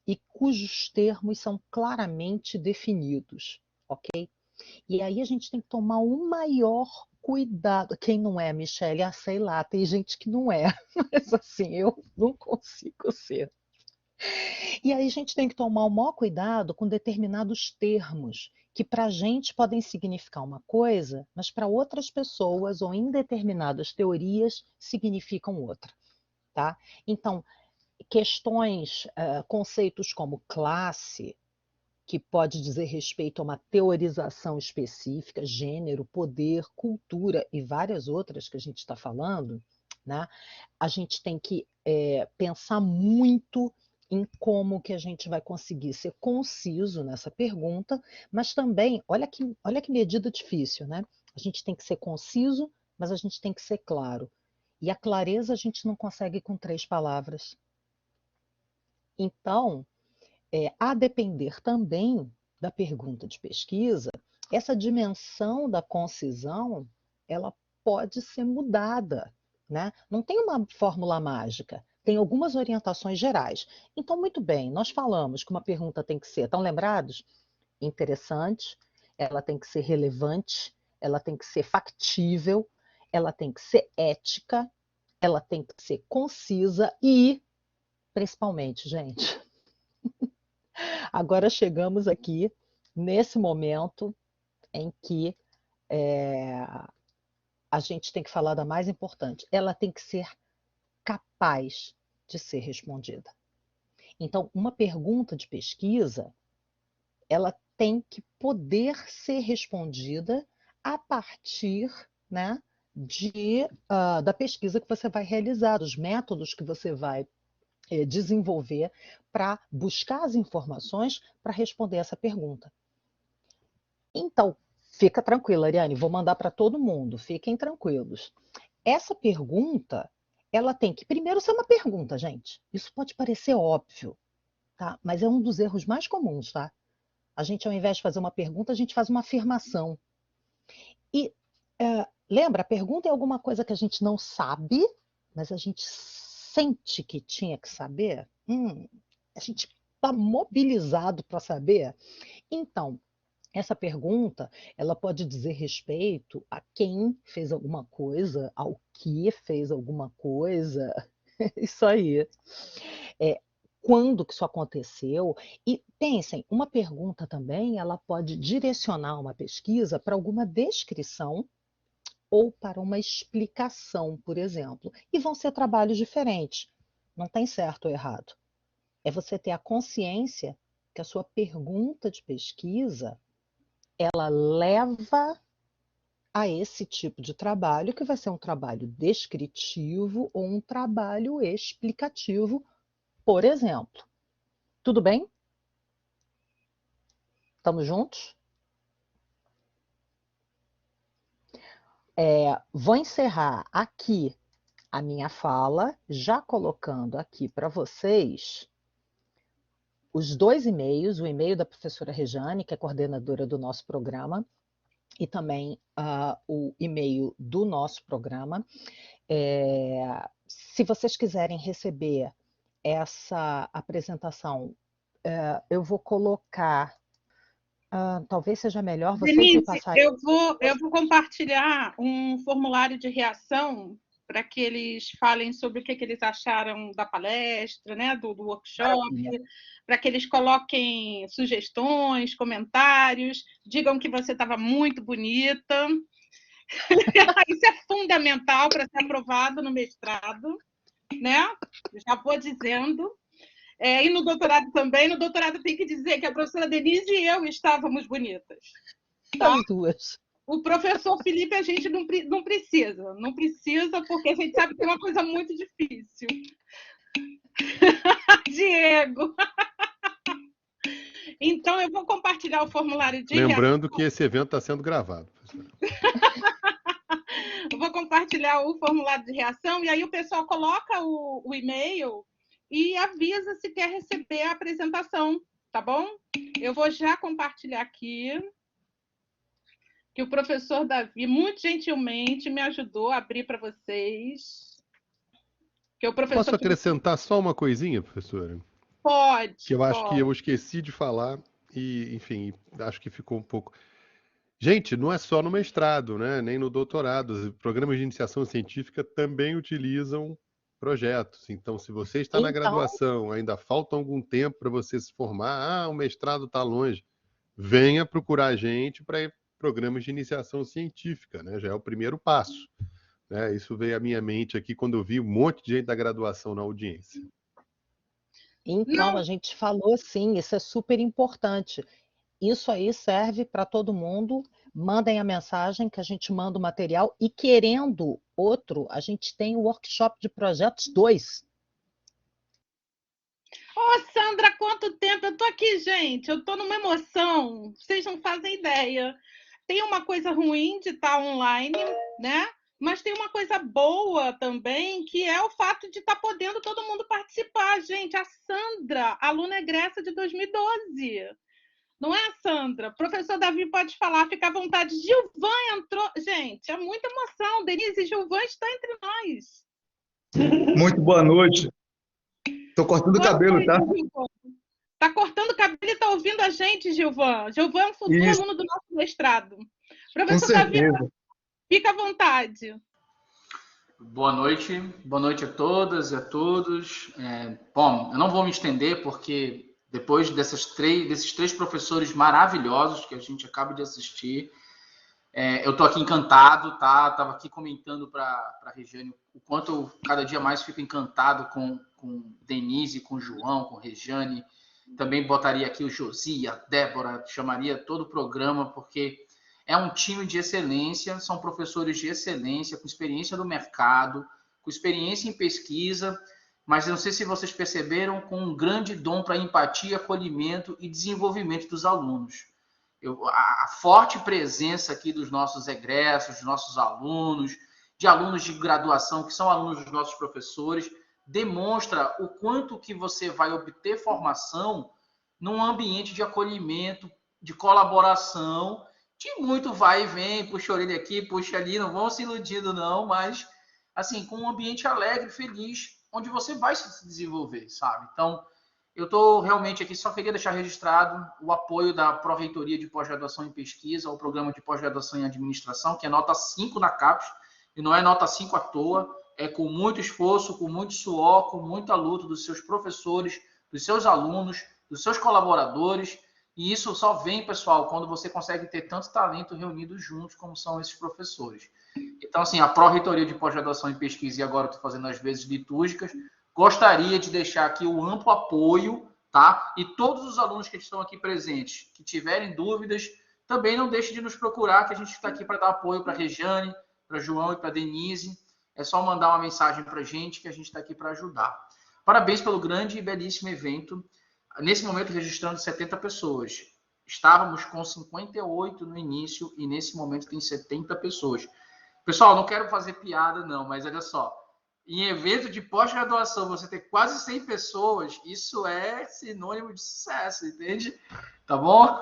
S3: e cujos termos são claramente definidos, ok? E aí a gente tem que tomar o maior cuidado. Quem não é, Michele? Ah, sei lá, tem gente que não é, mas assim, eu não consigo ser. E aí a gente tem que tomar o maior cuidado com determinados termos, que para a gente podem significar uma coisa, mas para outras pessoas ou em determinadas teorias significam outra, tá? Então, questões, conceitos como classe, que pode dizer respeito a uma teorização específica, gênero, poder, cultura e várias outras que a gente está falando, né? A gente tem que pensar muito em como que a gente vai conseguir ser conciso nessa pergunta, mas também, olha que medida difícil, né? A gente tem que ser conciso, mas a gente tem que ser claro. E a clareza a gente não consegue com 3 palavras. Então, a depender também da pergunta de pesquisa, essa dimensão da concisão, ela pode ser mudada, né? Não tem uma fórmula mágica, tem algumas orientações gerais. Então, muito bem, nós falamos que uma pergunta tem que ser, estão lembrados? Interessante, ela tem que ser relevante, ela tem que ser factível, ela tem que ser ética, ela tem que ser concisa e, principalmente, gente, agora chegamos aqui nesse momento em que a gente tem que falar da mais importante. Ela tem que ser capaz de ser respondida. Então, uma pergunta de pesquisa, ela tem que poder ser respondida a partir, né, da pesquisa que você vai realizar, dos métodos que você vai desenvolver para buscar as informações para responder essa pergunta. Então, fica tranquila, Ariane, vou mandar para todo mundo, fiquem tranquilos. Essa pergunta, ela tem que primeiro ser uma pergunta, gente. Isso pode parecer óbvio, tá? Mas é um dos erros mais comuns, tá? A gente, ao invés de fazer uma pergunta, a gente faz uma afirmação. E lembra, a pergunta é alguma coisa que a gente não sabe, mas a gente sente que tinha que saber. A gente está mobilizado para saber. Então, essa pergunta, ela pode dizer respeito a quem fez alguma coisa, ao que fez alguma coisa. Isso aí. Quando que isso aconteceu? E pensem, uma pergunta também, ela pode direcionar uma pesquisa para alguma descrição ou para uma explicação, por exemplo. E vão ser trabalhos diferentes. Não tem certo ou errado. É você ter a consciência que a sua pergunta de pesquisa, ela leva a esse tipo de trabalho, que vai ser um trabalho descritivo ou um trabalho explicativo, por exemplo. Tudo bem? Estamos juntos? Vou encerrar aqui a minha fala, já colocando aqui para vocês os 2 e-mails, o e-mail da professora Rejane, que é coordenadora do nosso programa, e também o e-mail do nosso programa. Se vocês quiserem receber essa apresentação, eu vou colocar. Talvez seja melhor vocês
S1: Denise,
S3: me passarem.
S1: eu vou compartilhar um formulário de reação para que eles falem sobre o que eles acharam da palestra, né, do workshop, para que eles coloquem sugestões, comentários, digam que você estava muito bonita. Isso é fundamental para ser aprovado no mestrado, né? Já vou dizendo. E no doutorado também. No doutorado tem que dizer que a professora Denise e eu estávamos bonitas. Tá?
S3: As duas.
S1: O professor Felipe a gente não precisa. Não precisa, porque a gente sabe que é uma coisa muito difícil. Diego! Então, eu vou compartilhar o formulário de
S2: Lembrando que esse evento está sendo gravado, professora.
S1: Eu vou compartilhar o formulário de reação e aí o pessoal coloca o e-mail e avisa se quer receber a apresentação, tá bom? Eu vou já compartilhar aqui, que o professor Davi, muito gentilmente, me ajudou a abrir para vocês. Que o professor
S2: Posso acrescentar só uma coisinha, professora?
S1: Pode.
S2: Que eu acho que eu esqueci de falar e, enfim, acho que ficou um pouco... Gente, não é só no mestrado, né? Nem no doutorado. Os programas de iniciação científica também utilizam projetos. Então, se você está na graduação, ainda falta algum tempo para você se formar, o mestrado está longe, venha procurar a gente para ir programas de iniciação científica, né? Já é o primeiro passo. Né? Isso veio à minha mente aqui quando eu vi um monte de gente da graduação na audiência.
S3: Então, a gente falou sim, isso é super importante. Isso aí serve para todo mundo, mandem a mensagem que a gente manda o material e, querendo outro, a gente tem o workshop de projetos 2.
S1: Ô, Sandra, quanto tempo? Eu tô aqui, gente. Eu tô numa emoção. Vocês não fazem ideia. Tem uma coisa ruim de estar online, né? Mas tem uma coisa boa também, que é o fato de estar podendo todo mundo participar. Gente, a Sandra, aluna egressa de 2012. Não é, Sandra? Professor Davi pode falar, fica à vontade. Gilvan entrou. Gente, é muita emoção. Denise e Gilvan estão entre nós.
S4: Muito boa noite. Estou cortando o cabelo, tá?
S1: Está cortando o cabelo e está ouvindo a gente, Gilvan. Gilvan é um futuro
S4: Isso.
S1: aluno do nosso mestrado.
S4: Com
S1: Professor Davi,
S4: certeza.
S1: fica à vontade.
S5: Boa noite a todas e a todos. Bom, eu não vou me estender porque depois desses três professores maravilhosos que a gente acaba de assistir, eu estou aqui encantado, tá? Estava aqui comentando para a Regiane o quanto eu cada dia mais fico encantado com Denise, com João, com Regiane. Também botaria aqui o Josi, a Débora, chamaria todo o programa, porque é um time de excelência, são professores de excelência, com experiência do mercado, com experiência em pesquisa, mas eu não sei se vocês perceberam, com um grande dom para empatia, acolhimento e desenvolvimento dos alunos. A forte presença aqui dos nossos egressos, dos nossos alunos, de alunos de graduação, que são alunos dos nossos professores, demonstra o quanto que você vai obter formação num ambiente de acolhimento, de colaboração, de muito vai e vem, puxa a orelha aqui, puxa ali, não vão se iludindo não, mas assim, com um ambiente alegre, feliz, onde você vai se desenvolver, sabe? Então, eu estou realmente aqui, só queria deixar registrado o apoio da Pró-Reitoria de Pós-Graduação em Pesquisa, ao Programa de Pós-Graduação em Administração, que é nota 5 na CAPES, e não é nota 5 à toa, é com muito esforço, com muito suor, com muita luta dos seus professores, dos seus alunos, dos seus colaboradores, e isso só vem, pessoal, quando você consegue ter tanto talento reunido juntos como são esses professores. Então, assim, a Pró-Reitoria de Pós-Graduação em Pesquisa, e agora eu estou fazendo as vezes litúrgicas, gostaria de deixar aqui o amplo apoio, tá? E todos os alunos que estão aqui presentes, que tiverem dúvidas, também não deixem de nos procurar, que a gente está aqui para dar apoio para a Regiane, para João e para Denise. É só mandar uma mensagem para a gente, que a gente está aqui para ajudar. Parabéns pelo grande e belíssimo evento. Nesse momento, registrando 70 pessoas. Estávamos com 58 no início e nesse momento tem 70 pessoas. Pessoal, não quero fazer piada, não, mas olha só. Em evento de pós-graduação, você ter quase 100 pessoas, isso é sinônimo de sucesso, entende? Tá bom?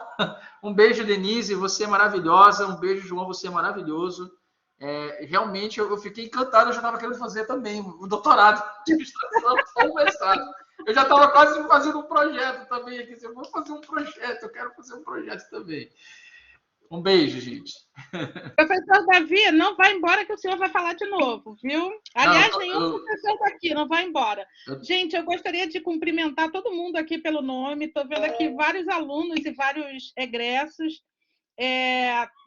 S5: Um beijo, Denise, você é maravilhosa. Um beijo, João, você é maravilhoso. Realmente, eu fiquei encantado, eu já estava querendo fazer também o doutorado de administração ou o mestrado. Eu já estava quase fazendo um projeto também aqui. Eu vou fazer um projeto, eu quero fazer um projeto também. Um beijo, gente.
S1: Professor Davi, não vai embora que o senhor vai falar de novo, viu? Aliás, nenhum professor está aqui, não vai embora. Gente, eu gostaria de cumprimentar todo mundo aqui pelo nome. Estou vendo aqui vários alunos e vários egressos.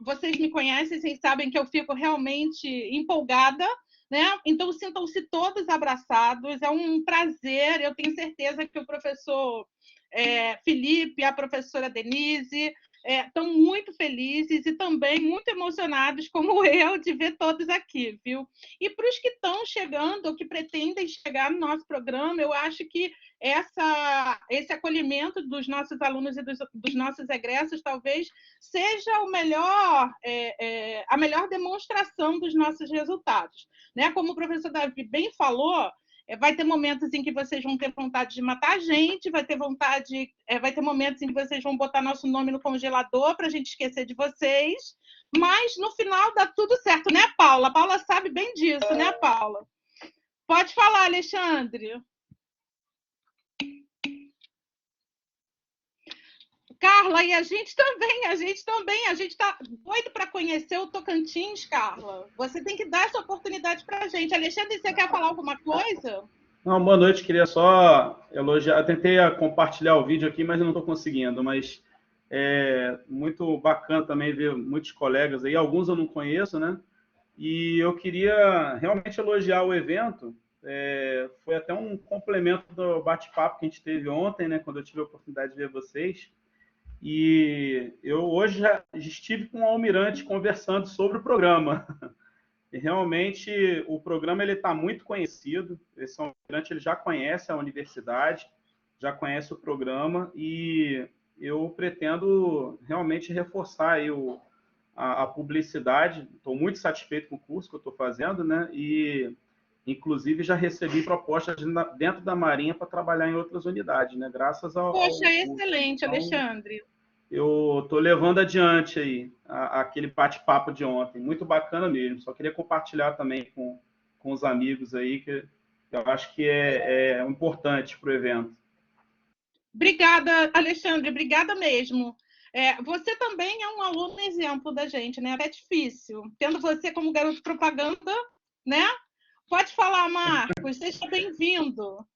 S1: Vocês me conhecem, vocês sabem que eu fico realmente empolgada, né? Então, sintam-se todos abraçados. É um prazer. Eu tenho certeza que o professor Felipe, a professora Denise, estão muito felizes e também muito emocionados, como eu, de ver todos aqui, viu? E para os que estão chegando ou que pretendem chegar no nosso programa, eu acho que esse acolhimento dos nossos alunos e dos nossos egressos talvez seja a melhor demonstração dos nossos resultados, né? Como o professor Davi bem falou, vai ter momentos em que vocês vão ter vontade de matar a gente, vai ter momentos em que vocês vão botar nosso nome no congelador para a gente esquecer de vocês, mas no final dá tudo certo, né, Paula? A Paula sabe bem disso, né, Paula? Pode falar, Alexandre. Carla, e a gente também está doido para conhecer o Tocantins, Carla. Você tem que dar essa oportunidade para a gente. Alexandre, você quer falar alguma coisa?
S6: Não, boa noite, queria só elogiar. Eu tentei compartilhar o vídeo aqui, mas eu não estou conseguindo. Mas é muito bacana também ver muitos colegas aí, alguns eu não conheço, né? E eu queria realmente elogiar o evento. Foi até um complemento do bate-papo que a gente teve ontem, né? Quando eu tive a oportunidade de ver vocês. E eu hoje já estive com o Almirante conversando sobre o programa. E realmente o programa está muito conhecido. Esse Almirante ele já conhece a universidade, já conhece o programa, e eu pretendo realmente reforçar aí a publicidade. Estou muito satisfeito com o curso que eu estou fazendo, né? E inclusive já recebi propostas dentro da Marinha para trabalhar em outras unidades, né? Graças ao
S1: Poxa,
S6: curso.
S1: excelente,
S6: Então,
S1: Alexandre.
S6: eu estou levando adiante aí aquele bate-papo de ontem. Muito bacana mesmo. Só queria compartilhar também com os amigos aí, que eu acho que é importante para o evento.
S1: Obrigada, Alexandre, obrigada mesmo. Você também é um aluno exemplo da gente, né? É difícil. Tendo você como garoto propaganda, né? Pode falar, Marcos, seja bem-vindo.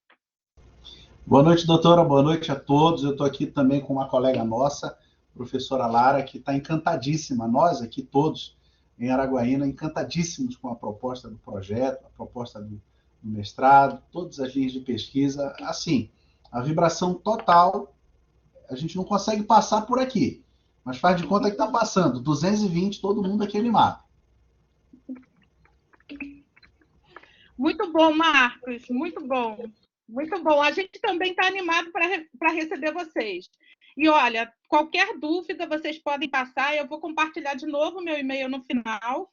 S7: Boa noite, doutora. Boa noite a todos. Eu estou aqui também com uma colega nossa, professora Lara, que está encantadíssima. Nós aqui todos em Araguaína, encantadíssimos com a proposta do projeto, a proposta do mestrado, todas as linhas de pesquisa. Assim, a vibração total, a gente não consegue passar por aqui, mas faz de conta que está passando. 220, todo mundo aqui animado.
S1: Muito bom, Marcos, muito bom. Muito bom. A gente também está animado para receber vocês. E olha, qualquer dúvida vocês podem passar, eu vou compartilhar de novo o meu e-mail no final.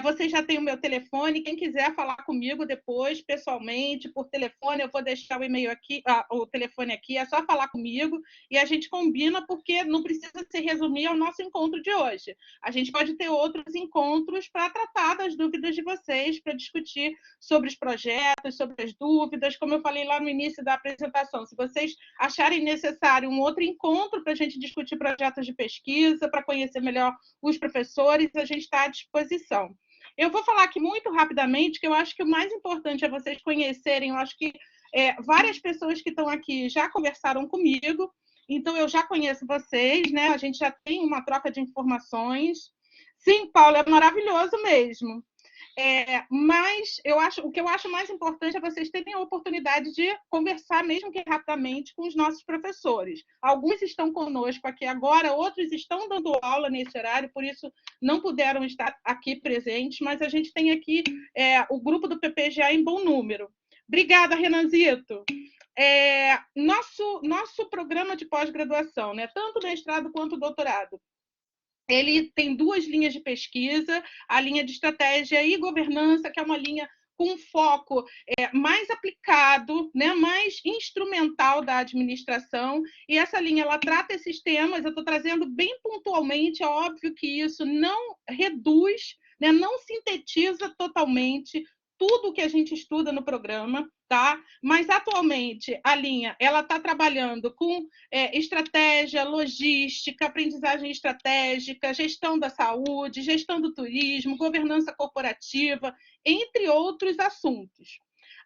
S1: Vocês já têm o meu telefone, quem quiser falar comigo depois, pessoalmente, por telefone, eu vou deixar o e-mail aqui, o telefone aqui, é só falar comigo e a gente combina, porque não precisa se resumir ao nosso encontro de hoje. A gente pode ter outros encontros para tratar das dúvidas de vocês, para discutir sobre os projetos, sobre as dúvidas, como eu falei lá no início da apresentação. Se vocês acharem necessário um outro encontro para a gente discutir projetos de pesquisa, para conhecer melhor os professores, a gente está à disposição. Eu vou falar aqui muito rapidamente, que eu acho que o mais importante é vocês conhecerem, eu acho que várias pessoas que estão aqui já conversaram comigo, então eu já conheço vocês, né? A gente já tem uma troca de informações. Sim, Paulo, é maravilhoso mesmo. Mas o que eu acho mais importante é vocês terem a oportunidade de conversar, mesmo que rapidamente, com os nossos professores. Alguns estão conosco aqui agora, outros estão dando aula nesse horário, por isso não puderam estar aqui presentes, mas a gente tem aqui o grupo do PPGA em bom número. Obrigada, Renanzito. Nosso programa de pós-graduação, né, tanto mestrado quanto doutorado, ele tem 2 linhas de pesquisa, a linha de estratégia e governança, que é uma linha com foco mais aplicado, né, mais instrumental da administração, e essa linha ela trata esses temas, eu estou trazendo bem pontualmente, é óbvio que isso não reduz, né, não sintetiza totalmente tudo o que a gente estuda no programa, tá? Mas atualmente a linha ela está trabalhando com estratégia, logística, aprendizagem estratégica, gestão da saúde, gestão do turismo, governança corporativa, entre outros assuntos.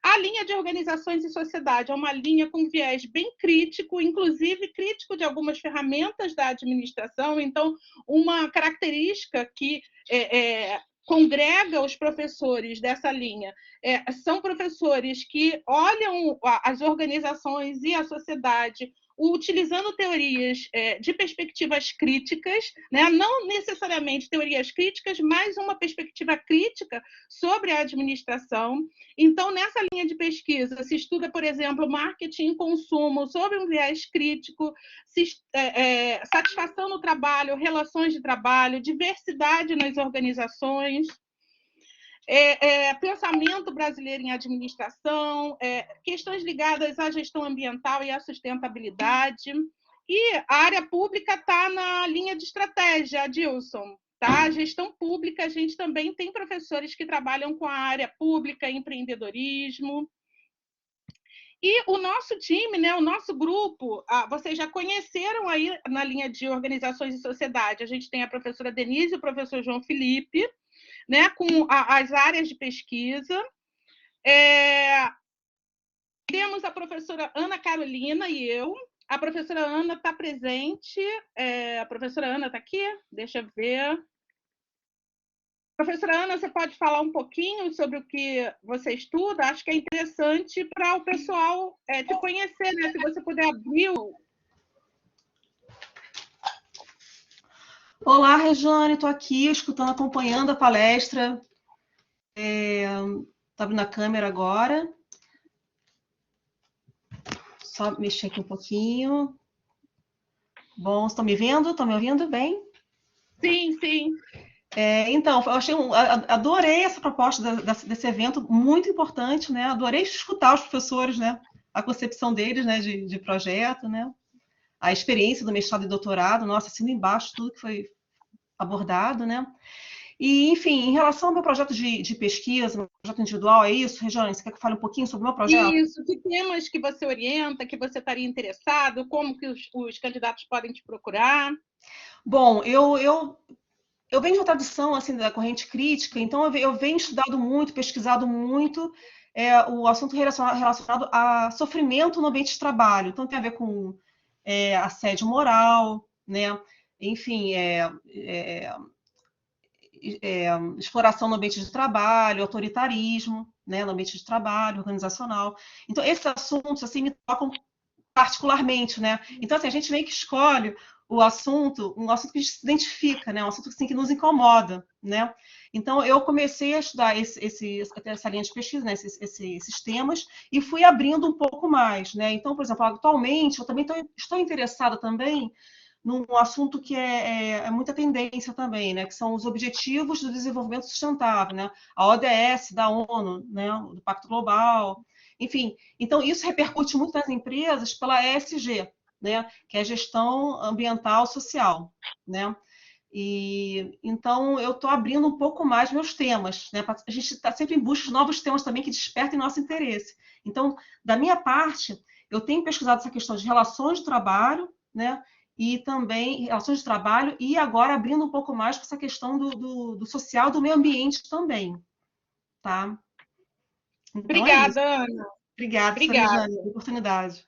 S1: A linha de organizações e sociedade é uma linha com viés bem crítico, inclusive crítico de algumas ferramentas da administração. Então, uma característica que congrega os professores dessa linha são professores que olham as organizações e a sociedade utilizando teorias de perspectivas críticas, né? Não necessariamente teorias críticas, mas uma perspectiva crítica sobre a administração. Então, nessa linha de pesquisa, se estuda, por exemplo, marketing e consumo sob um viés crítico, satisfação no trabalho, relações de trabalho, diversidade nas organizações, pensamento brasileiro em administração, questões ligadas à gestão ambiental e à sustentabilidade. E a área pública está na linha de estratégia, Adilson. Tá? Gestão pública, a gente também tem professores que trabalham com a área pública, empreendedorismo. E o nosso time, né, o nosso grupo, vocês já conheceram aí na linha de organizações e sociedade. A gente tem a professora Denise e o professor João Felipe, né, com as áreas de pesquisa. Temos a professora Ana Carolina e eu. A professora Ana está presente. A professora Ana está aqui? Deixa eu ver. Professora Ana, você pode falar um pouquinho sobre o que você estuda? Acho que é interessante para o pessoal te conhecer, né? Se você puder abrir
S8: Olá, Rejane, estou aqui escutando, acompanhando a palestra. Estou abrindo a câmera agora. Só mexer aqui um pouquinho. Bom, estão me vendo? Estão me ouvindo bem?
S1: Sim, sim.
S8: Então, eu achei adorei essa proposta desse evento, muito importante, né? Adorei escutar os professores, né? A concepção deles, né? De projeto, né? A experiência do mestrado e doutorado, nossa, assino embaixo tudo que foi abordado, né? E, enfim, em relação ao meu projeto de pesquisa, meu projeto individual, é isso, Regiane? Você quer que eu fale um pouquinho sobre o meu projeto?
S1: Isso, que temas que você orienta, que você estaria interessado, como que os candidatos podem te procurar?
S8: Bom, eu venho de uma tradição assim, da corrente crítica, então eu venho estudado muito, pesquisado muito o assunto relacionado a sofrimento no ambiente de trabalho. Então, tem a ver com assédio moral, né? Enfim, exploração no ambiente de trabalho, autoritarismo, né, no ambiente de trabalho, organizacional. Então, esses assuntos assim, me tocam particularmente, né? Então, assim, a gente meio que escolhe um assunto que a gente se identifica, né? Um assunto assim, que nos incomoda, né? Então, eu comecei a estudar essa linha de pesquisa, né? esses temas, e fui abrindo um pouco mais, né? Então, por exemplo, atualmente, eu também estou interessada também num assunto que é muita tendência também, né? Que são os Objetivos do Desenvolvimento Sustentável, né? A ODS da ONU, né? Do Pacto Global, enfim. Então, isso repercute muito nas empresas pela ESG, né? Que é a gestão ambiental social, né? E então eu estou abrindo um pouco mais meus temas, né? A gente está sempre em busca de novos temas também que despertem nosso interesse. Então, da minha parte, eu tenho pesquisado essa questão de relações de trabalho, né? E também relações de trabalho, e agora abrindo um pouco mais para essa questão do social, do meio ambiente também, tá? Então é isso.
S1: Obrigada, Ana.
S8: Obrigada, professora
S1: Obrigada.
S8: Rejane, pela oportunidade.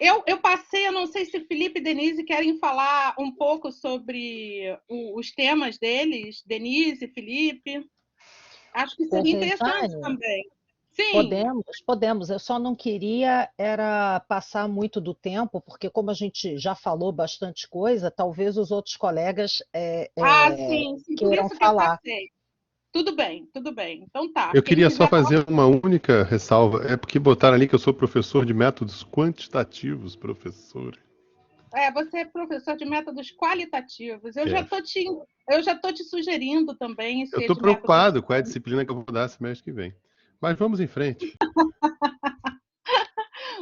S1: Eu passei, eu não sei se Felipe e Denise querem falar um pouco sobre os temas deles, Denise, Felipe. Acho que seria interessante
S3: Rejane,
S1: também. Sim.
S3: podemos. Eu só não queria era passar muito do tempo, porque como a gente já falou bastante coisa, talvez os outros colegas
S1: Sim, por
S3: queiram
S1: isso que eu
S3: falar.
S1: passei. Tudo bem, tudo bem. Então tá.
S2: Eu
S1: Quem
S2: queria só
S1: quiser falar.
S2: fazer uma única ressalva. É porque botaram ali que eu sou professor de métodos quantitativos, professor.
S1: Você é professor de métodos qualitativos. Eu
S2: É.
S1: já tô te sugerindo também
S2: Eu
S1: ser
S2: estou
S1: de métodos.
S2: preocupado com a disciplina que eu vou dar semestre que vem. Mas vamos em frente.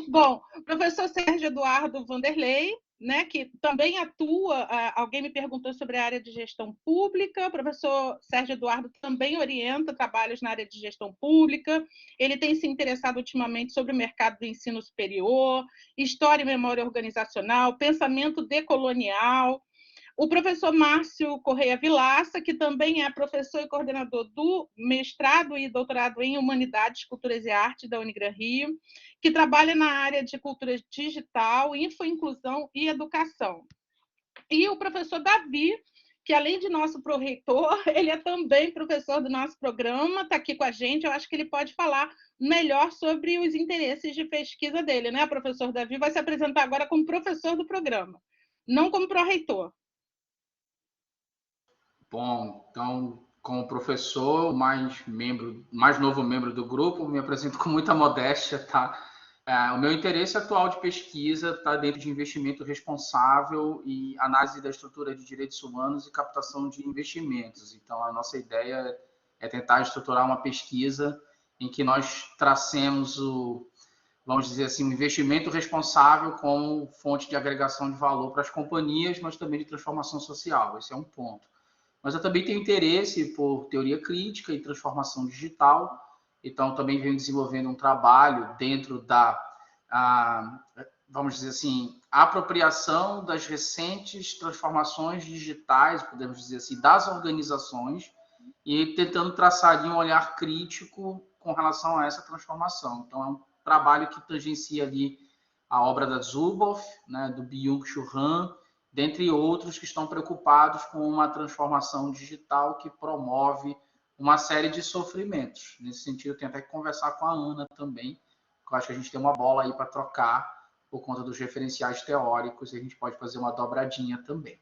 S1: Bom, professor Sérgio Eduardo Vanderlei, né, que também atua, alguém me perguntou sobre a área de gestão pública, o professor Sérgio Eduardo também orienta trabalhos na área de gestão pública, ele tem se interessado ultimamente sobre o mercado do ensino superior, história e memória organizacional, pensamento decolonial. O professor Márcio Correia Vilaça, que também é professor e coordenador do mestrado e doutorado em Humanidades, Culturas e Artes da Unigran Rio, que trabalha na área de cultura digital, infoinclusão e educação. E o professor Davi, que além de nosso pró-reitor, ele é também professor do nosso programa, está aqui com a gente, eu acho que ele pode falar melhor sobre os interesses de pesquisa dele, né, professor Davi? Vai se apresentar agora como professor do programa, não como pró-reitor.
S5: Bom, então, como professor, mais novo membro do grupo, me apresento com muita modéstia, tá? O meu interesse atual de pesquisa está dentro de investimento responsável e análise da estrutura de direitos humanos e captação de investimentos. Então, a nossa ideia é tentar estruturar uma pesquisa em que nós tracemos vamos dizer assim, um investimento responsável como fonte de agregação de valor para as companhias, mas também de transformação social. Esse é um ponto. Mas eu também tenho interesse por teoria crítica e transformação digital, então também venho desenvolvendo um trabalho dentro vamos dizer assim, apropriação das recentes transformações digitais, podemos dizer assim, das organizações, e tentando traçar ali um olhar crítico com relação a essa transformação. Então, é um trabalho que tangencia ali a obra da Zuboff, né, do Byung-Chul Han, dentre outros que estão preocupados com uma transformação digital que promove uma série de sofrimentos. Nesse sentido, eu tenho até que conversar com a Ana também, porque eu acho que a gente tem uma bola aí para trocar por conta dos referenciais teóricos, e a gente pode fazer uma dobradinha também.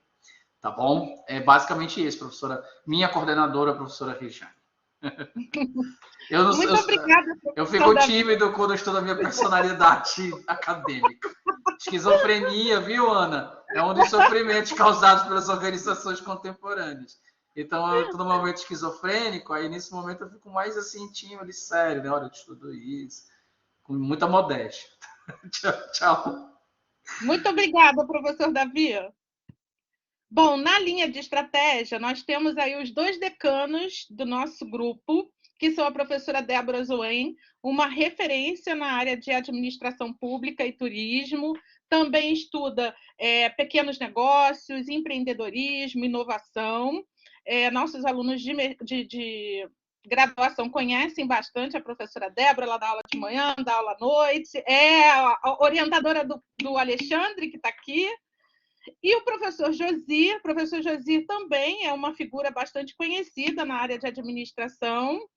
S5: Tá bom? É basicamente isso, professora. Minha coordenadora, professora Regiane.
S1: Muito obrigada.
S5: Eu fico tímido quando eu estudo a minha personalidade acadêmica. Esquizofrenia, viu, Ana? É um dos sofrimentos causados pelas organizações contemporâneas. Então, eu estou num momento esquizofrênico, aí nesse momento eu fico mais assim, tímido e sério, na hora de estudo isso, com muita modéstia. Tchau, tchau.
S1: Muito obrigada, professor Davi. Bom, na linha de estratégia, nós temos aí os 2 decanos do nosso grupo, que são a professora Débora Zoen, uma referência na área de administração pública e turismo, também estuda pequenos negócios, empreendedorismo, inovação. Nossos alunos de graduação conhecem bastante a professora Débora, ela dá aula de manhã, dá aula à noite, é a orientadora do Alexandre, que está aqui. E o professor Josir também é uma figura bastante conhecida na área de administração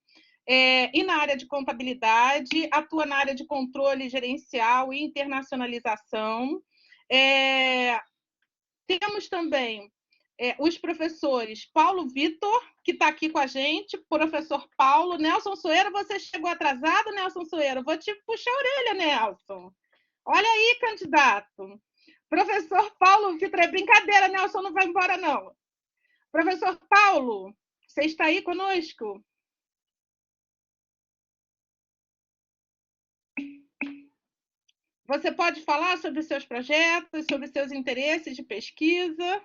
S1: e na área de contabilidade, atua na área de controle gerencial e internacionalização. Temos também os professores Paulo Vitor, que está aqui com a gente, professor Paulo. Nelson Soeiro, você chegou atrasado, Nelson Soeiro? Vou te puxar a orelha, Nelson. Olha aí, candidato. Professor Paulo Vitor, é brincadeira, Nelson não vai embora, não. Professor Paulo, você está aí conosco? Você pode falar sobre os seus projetos, sobre os seus interesses de pesquisa?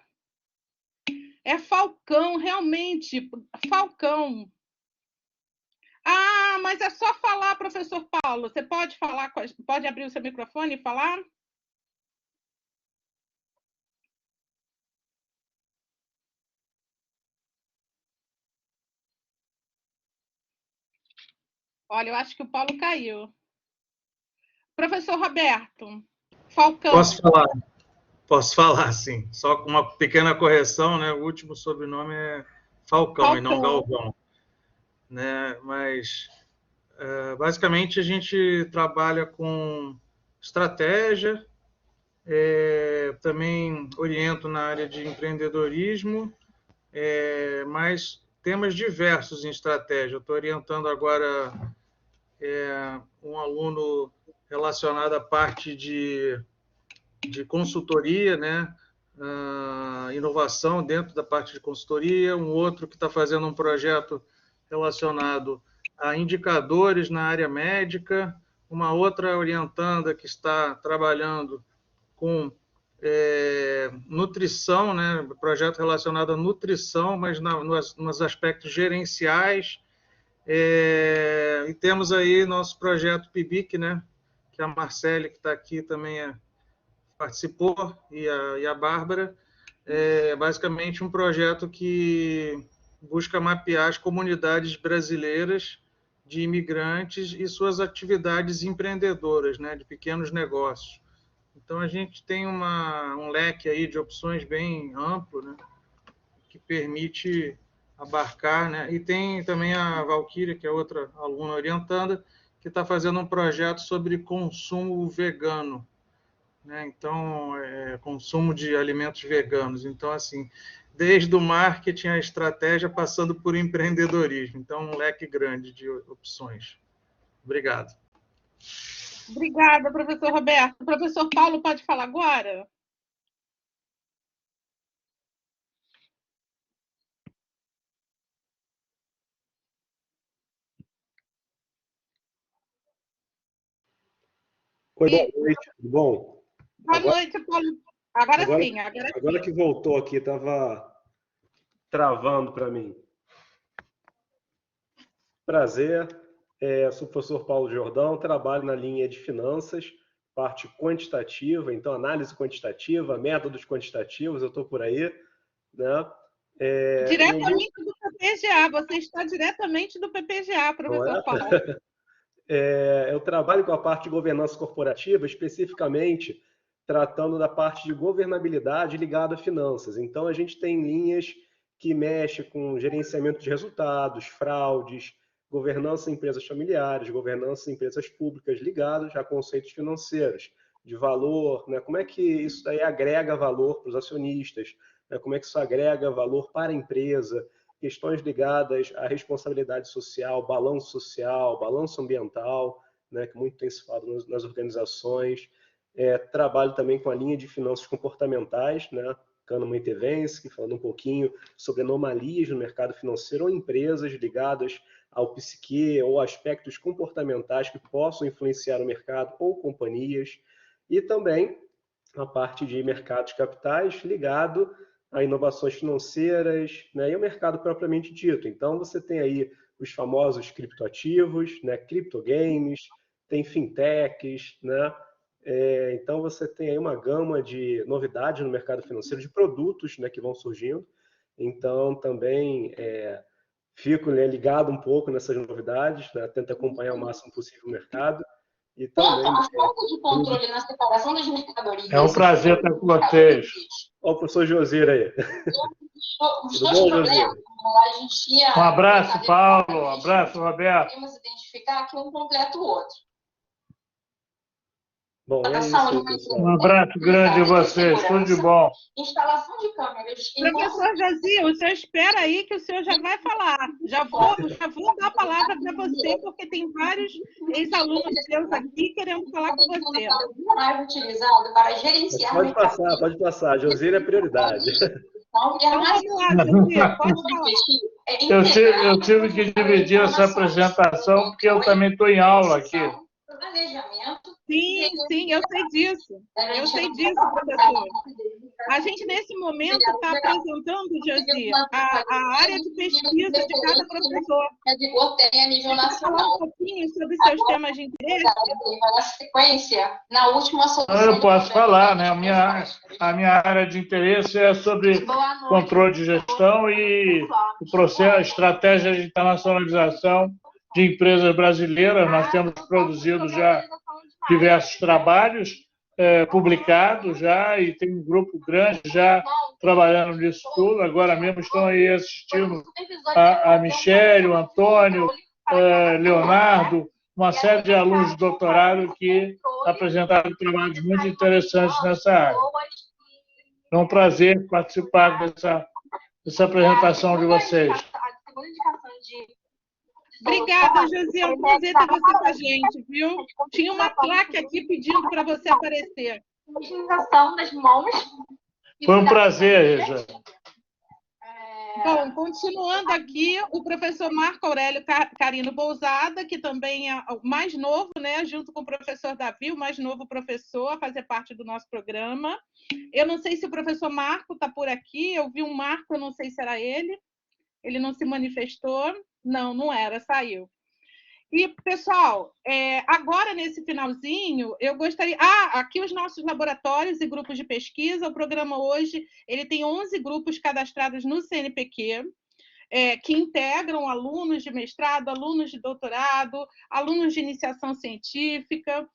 S1: É Falcão, realmente, Falcão. Ah, mas é só falar, professor Paulo. Você pode falar, pode abrir o seu microfone e falar? Olha, eu acho que o Paulo caiu. Professor Roberto, Falcão.
S9: Posso falar, sim. Só com uma pequena correção, né? O último sobrenome é Falcão. E não Galvão. Né? Mas, basicamente, a gente trabalha com estratégia, também oriento na área de empreendedorismo, mas temas diversos em estratégia. Eu estou orientando agora um aluno relacionado à parte de consultoria, né? Inovação dentro da parte de consultoria, um outro que está fazendo um projeto relacionado a indicadores na área médica, uma outra orientanda que está trabalhando com nutrição, né? Projeto relacionado à nutrição, mas nos aspectos gerenciais. E temos aí nosso projeto PIBIC, né? Que a Marcele, que está aqui, também participou, e a Bárbara. Basicamente um projeto que busca mapear as comunidades brasileiras de imigrantes e suas atividades empreendedoras, né? De pequenos negócios. Então, a gente tem um leque aí de opções bem amplo, né? Que permite abarcar, né? E tem também a Valquíria, que é outra aluna orientanda, que está fazendo um projeto sobre consumo vegano, né? Então, consumo de alimentos veganos. Então, assim, desde o marketing à estratégia, passando por empreendedorismo. Então, um leque grande de opções. Obrigado.
S1: Obrigada, professor Roberto. O professor Paulo pode falar agora?
S10: Oi, boa noite, tudo bom?
S1: Boa noite, Paulo. Agora sim.
S10: Agora que voltou aqui, estava travando para mim. Prazer, sou o professor Paulo Jordão, trabalho na linha de finanças, parte quantitativa, então análise quantitativa, métodos quantitativos, eu estou por aí, né?
S1: Diretamente do PPGA, você está diretamente do PPGA, professor Paulo.
S10: Eu trabalho com a parte de governança corporativa, especificamente tratando da parte de governabilidade ligada a finanças. Então, a gente tem linhas que mexem com gerenciamento de resultados, fraudes, governança em empresas familiares, governança em empresas públicas ligadas a conceitos financeiros, de valor, né? Como é que isso daí agrega valor para os acionistas, né, como é que isso agrega valor para a empresa, questões ligadas à responsabilidade social, balanço ambiental, né, que muito tem se falado nas organizações. Trabalho também com a linha de finanças comportamentais, né, Kahneman e Tversky, falando um pouquinho sobre anomalias no mercado financeiro ou empresas ligadas ao psique ou aspectos comportamentais que possam influenciar o mercado ou companhias. E também a parte de mercados capitais ligado a inovações financeiras, né, e o mercado propriamente dito. Então, você tem aí os famosos criptoativos, né, criptogames, tem fintechs, né? Então, você tem aí uma gama de novidades no mercado financeiro, de produtos, né, que vão surgindo. Então, também fico, né, ligado um pouco nessas novidades, né, tento acompanhar o máximo possível o mercado. E também,
S11: a falta de controle na separação das mercadorias.
S12: É um prazer estar com vocês.
S10: Olha o professor Josir aí.
S11: Os dois problemas, a gente tinha...
S12: Um abraço, Paulo. Um abraço, Roberto.
S11: Podemos identificar que um completa o outro.
S10: Bom, é isso, pessoal.
S12: Um abraço grande a vocês. Tudo de bom.
S11: Instalação de câmeras.
S1: Professor Josir, o senhor espera aí que o senhor já vai falar. Já vou dar a palavra para você, porque tem vários ex-alunos seus aqui querendo falar com você.
S11: Mais utilizado para gerenciar...
S10: Pode passar. Josir é prioridade.
S1: Então, vamos lá, Josir, pode
S12: falar. Eu tive que dividir essa apresentação, porque eu também estou em aula aqui.
S1: Sim, eu sei disso. Eu sei disso, professor. A gente, nesse momento, está apresentando, Josir, a área de pesquisa de cada professor. Você falar um pouquinho sobre seus temas de interesse?
S12: Eu posso falar, né? A minha área de interesse é sobre controle de gestão e o processo, a estratégia de internacionalização de empresas brasileiras. Nós temos produzido já diversos trabalhos publicados já, e tem um grupo grande já trabalhando nisso tudo. Agora mesmo estão aí assistindo a Michele, o Antônio, Leonardo, uma série de alunos de doutorado que apresentaram trabalhos muito interessantes nessa área. É um prazer participar dessa apresentação de vocês.
S1: Obrigada, José. É um prazer ter você com a gente, viu? Tinha uma placa aqui pedindo para você aparecer.
S11: Utilização das mãos.
S12: Foi um prazer, Reja.
S1: Bom, continuando aqui, o professor Marco Aurélio Carino Bousada, que também é o mais novo, né, junto com o professor Davi, o mais novo professor a fazer parte do nosso programa. Eu não sei se o professor Marco está por aqui, eu vi um Marco, eu não sei se era ele. Ele não se manifestou. Não era, saiu. E, pessoal, agora, nesse finalzinho, eu gostaria... aqui os nossos laboratórios e grupos de pesquisa. O programa hoje ele tem 11 grupos cadastrados no CNPq, que integram alunos de mestrado, alunos de doutorado, alunos de iniciação científica,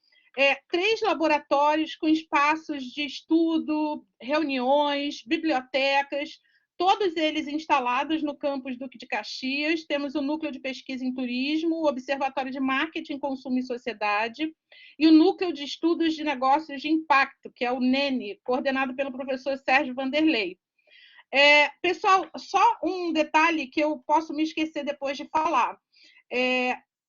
S1: 3 laboratórios com espaços de estudo, reuniões, bibliotecas, todos eles instalados no campus Duque de Caxias. Temos o Núcleo de Pesquisa em Turismo, o Observatório de Marketing, Consumo e Sociedade, e o Núcleo de Estudos de Negócios de Impacto, que é o NENE, coordenado pelo professor Sérgio Vanderlei. Pessoal, só um detalhe que eu posso me esquecer depois de falar.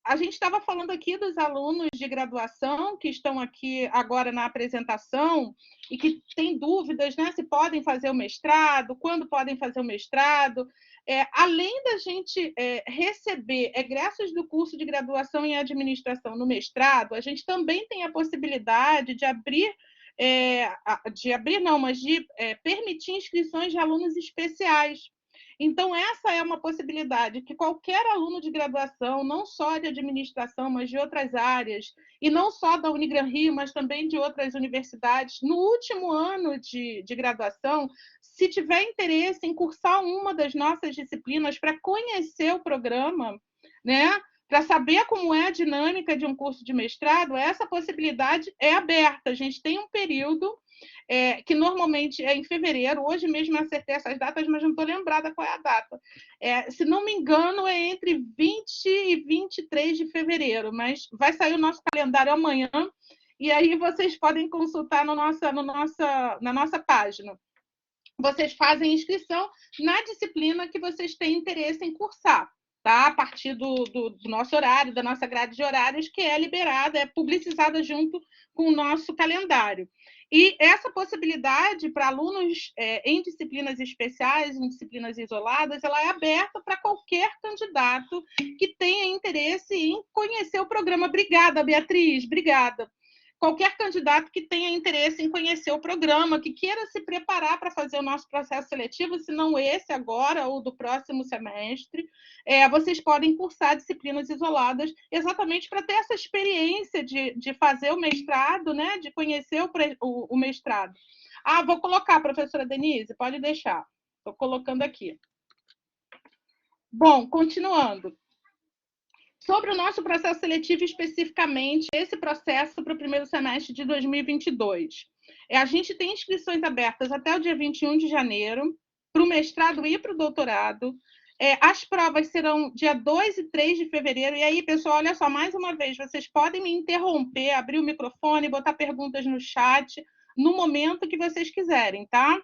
S1: A gente estava falando aqui dos alunos de graduação que estão aqui agora na apresentação e que têm dúvidas, né, se podem fazer o mestrado, quando podem fazer o mestrado. Além da gente receber egressos do curso de graduação em administração no mestrado, a gente também tem a possibilidade de permitir inscrições de alunos especiais. Então, essa é uma possibilidade que qualquer aluno de graduação, não só de administração, mas de outras áreas, e não só da Unigran Rio, mas também de outras universidades, no último ano de graduação, se tiver interesse em cursar uma das nossas disciplinas para conhecer o programa, né, para saber como é a dinâmica de um curso de mestrado, essa possibilidade é aberta. A gente tem um período que normalmente é em fevereiro. Hoje mesmo eu acertei essas datas, mas não estou lembrada qual é a data. Se não me engano, é entre 20 e 23 de fevereiro, mas vai sair o nosso calendário amanhã, e aí vocês podem consultar na nossa página. vocês fazem inscrição na disciplina que vocês têm interesse em cursar, tá? A partir do nosso horário, da nossa grade de horários, que é liberada, é publicizada junto com o nosso calendário. E essa possibilidade para alunos em disciplinas especiais, em disciplinas isoladas, ela é aberta para qualquer candidato que tenha interesse em conhecer o programa. Obrigada, Beatriz, obrigada. Qualquer candidato que tenha interesse em conhecer o programa, que queira se preparar para fazer o nosso processo seletivo, se não esse agora ou do próximo semestre, vocês podem cursar disciplinas isoladas exatamente para ter essa experiência de fazer o mestrado, né? De conhecer o mestrado. Ah, vou colocar, professora Denise, pode deixar. Estou colocando aqui. Bom, continuando. Sobre o nosso processo seletivo especificamente, esse processo para o primeiro semestre de 2022. A gente tem inscrições abertas até o dia 21 de janeiro, para o mestrado e para o doutorado. As provas serão dia 2 e 3 de fevereiro. E aí, pessoal, olha só, mais uma vez, vocês podem me interromper, abrir o microfone, botar perguntas no chat, no momento que vocês quiserem, tá?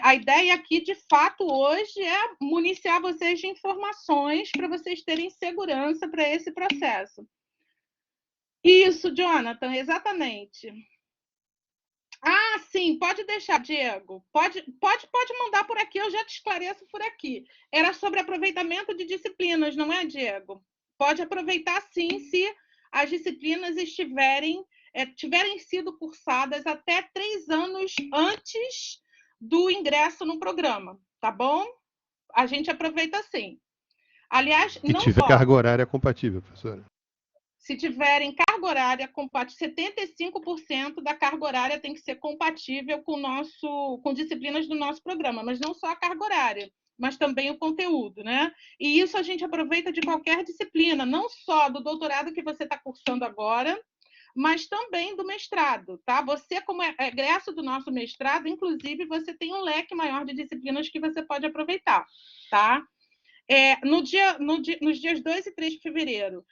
S1: A ideia aqui, de fato, hoje é municiar vocês de informações para vocês terem segurança para esse processo. Isso, Jonathan, exatamente. Ah, sim, pode deixar, Diego. Pode mandar por aqui, eu já te esclareço por aqui. Era sobre aproveitamento de disciplinas, não é, Diego? Pode aproveitar, sim, se as disciplinas tiverem sido cursadas até 3 anos antes do ingresso no programa, tá bom? A gente aproveita sim. Aliás,
S2: não tiver carga horária compatível, professora.
S1: Se tiverem carga horária compatível, 75% da carga horária tem que ser compatível com disciplinas do nosso programa, mas não só a carga horária, mas também o conteúdo, né? E isso a gente aproveita de qualquer disciplina, não só do doutorado que você está cursando agora, mas também do mestrado, tá? Você, como egresso do nosso mestrado, inclusive, você tem um leque maior de disciplinas que você pode aproveitar, tá? Nos dias 2 e 3 de fevereiro,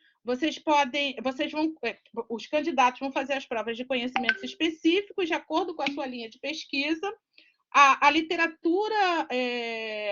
S1: os candidatos vão fazer as provas de conhecimentos específicos de acordo com a sua linha de pesquisa. A literatura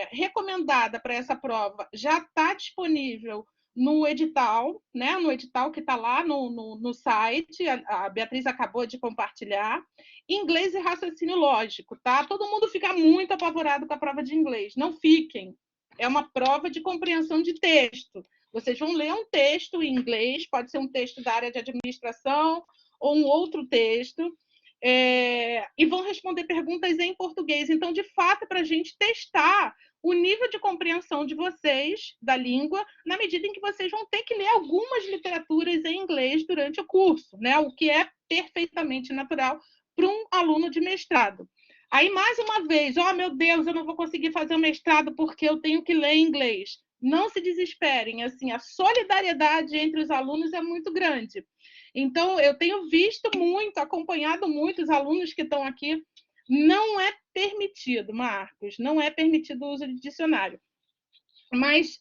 S1: recomendada para essa prova já está disponível no edital, né? No edital que está lá no site, a Beatriz acabou de compartilhar. Inglês e raciocínio lógico, tá? Todo mundo fica muito apavorado com a prova de inglês. Não fiquem. É uma prova de compreensão de texto. Vocês vão ler um texto em inglês, pode ser um texto da área de administração ou um outro texto, e vão responder perguntas em português. Então, de fato, para a gente testar o nível de compreensão de vocês da língua, na medida em que vocês vão ter que ler algumas literaturas em inglês durante o curso, né? O que é perfeitamente natural para um aluno de mestrado. Aí, mais uma vez, meu Deus, eu não vou conseguir fazer o mestrado porque eu tenho que ler em inglês. Não se desesperem, assim, a solidariedade entre os alunos é muito grande. Então, eu tenho visto muito, acompanhado muito os alunos que estão aqui. Não é permitido, Marcos, não é permitido o uso de dicionário. Mas,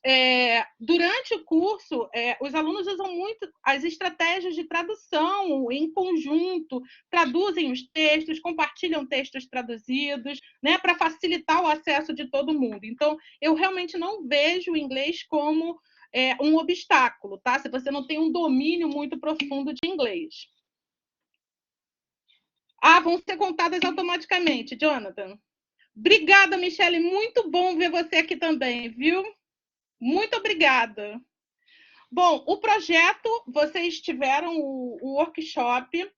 S1: durante o curso, os alunos usam muito as estratégias de tradução em conjunto, traduzem os textos, compartilham textos traduzidos, né, para facilitar o acesso de todo mundo. Então, eu realmente não vejo o inglês como um obstáculo, tá? Se você não tem um domínio muito profundo de inglês. Vão ser contadas automaticamente, Jonathan. Obrigada, Michele. Muito bom ver você aqui também, viu? Muito obrigada. Bom, o projeto, vocês tiveram o workshop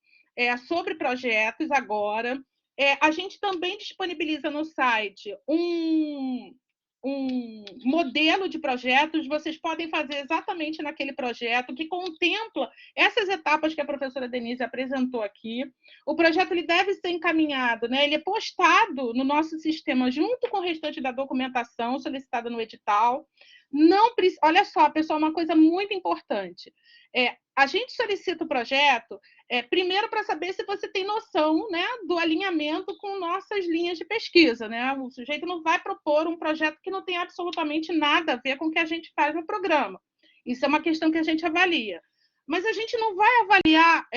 S1: sobre projetos agora. A gente também disponibiliza no site um modelo de projetos. Vocês podem fazer exatamente naquele projeto que contempla essas etapas que a professora Denise apresentou aqui. O projeto ele deve ser encaminhado, né? Ele é postado no nosso sistema junto com o restante da documentação solicitada no edital. Olha só, pessoal, uma coisa muito importante. A gente solicita o projeto primeiro para saber se você tem noção, né, do alinhamento com nossas linhas de pesquisa, né? O sujeito não vai propor um projeto que não tem absolutamente nada a ver com o que a gente faz no programa. Isso é uma questão que a gente avalia. Mas a gente não vai avaliar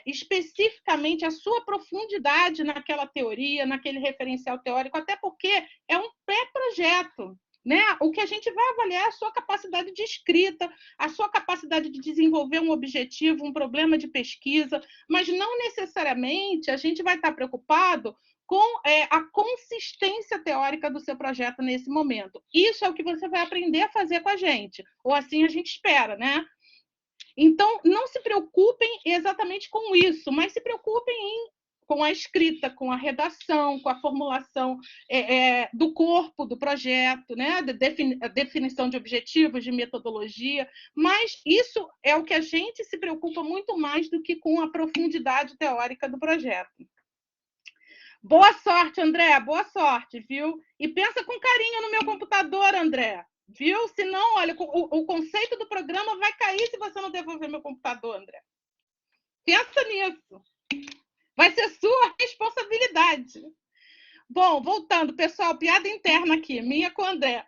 S1: especificamente a sua profundidade naquela teoria, naquele referencial teórico, até porque é um pré-projeto. Né? O que a gente vai avaliar é a sua capacidade de escrita, a sua capacidade de desenvolver um objetivo, um problema de pesquisa, mas não necessariamente a gente vai estar preocupado com a consistência teórica do seu projeto nesse momento. Isso é o que você vai aprender a fazer com a gente, ou assim a gente espera, né? Então, não se preocupem exatamente com isso, mas se preocupem com a escrita, com a redação, com a formulação do corpo do projeto, né? A definição de objetivos, de metodologia, mas isso é o que a gente se preocupa muito mais do que com a profundidade teórica do projeto. Boa sorte, André, boa sorte, viu? E pensa com carinho no meu computador, André, viu? Senão, olha, o conceito do programa vai cair se você não devolver meu computador, André. Pensa nisso. Vai ser sua responsabilidade. Bom, voltando, pessoal, piada interna aqui, minha com o André.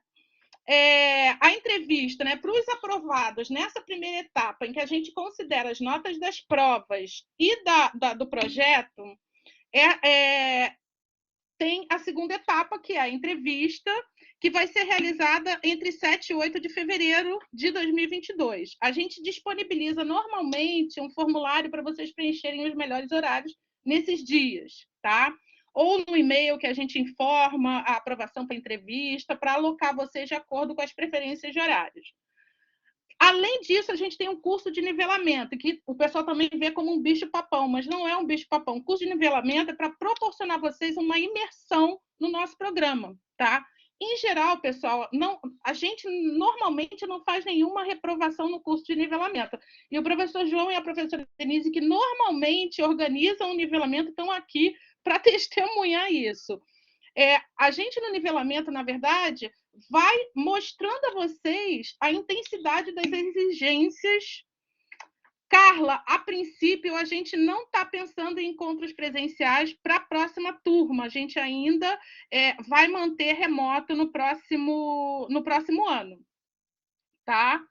S1: A entrevista, né, para os aprovados nessa primeira etapa, em que a gente considera as notas das provas e do projeto, tem a segunda etapa, que é a entrevista, que vai ser realizada entre 7 e 8 de fevereiro de 2022. A gente disponibiliza normalmente um formulário para vocês preencherem os melhores horários nesses dias, tá? Ou no e-mail que a gente informa a aprovação para a entrevista, para alocar vocês de acordo com as preferências de horários. Além disso, a gente tem um curso de nivelamento, que o pessoal também vê como um bicho-papão, mas não é um bicho-papão. O curso de nivelamento é para proporcionar a vocês uma imersão no nosso programa, tá? Em geral, pessoal, a gente normalmente não faz nenhuma reprovação no curso de nivelamento. E o professor João e a professora Denise, que normalmente organizam o nivelamento, estão aqui para testemunhar isso. A gente, no nivelamento, na verdade, vai mostrando a vocês a intensidade das exigências. Carla, a princípio, a gente não está pensando em encontros presenciais para a próxima turma. A gente ainda vai manter remoto no próximo ano. Tá?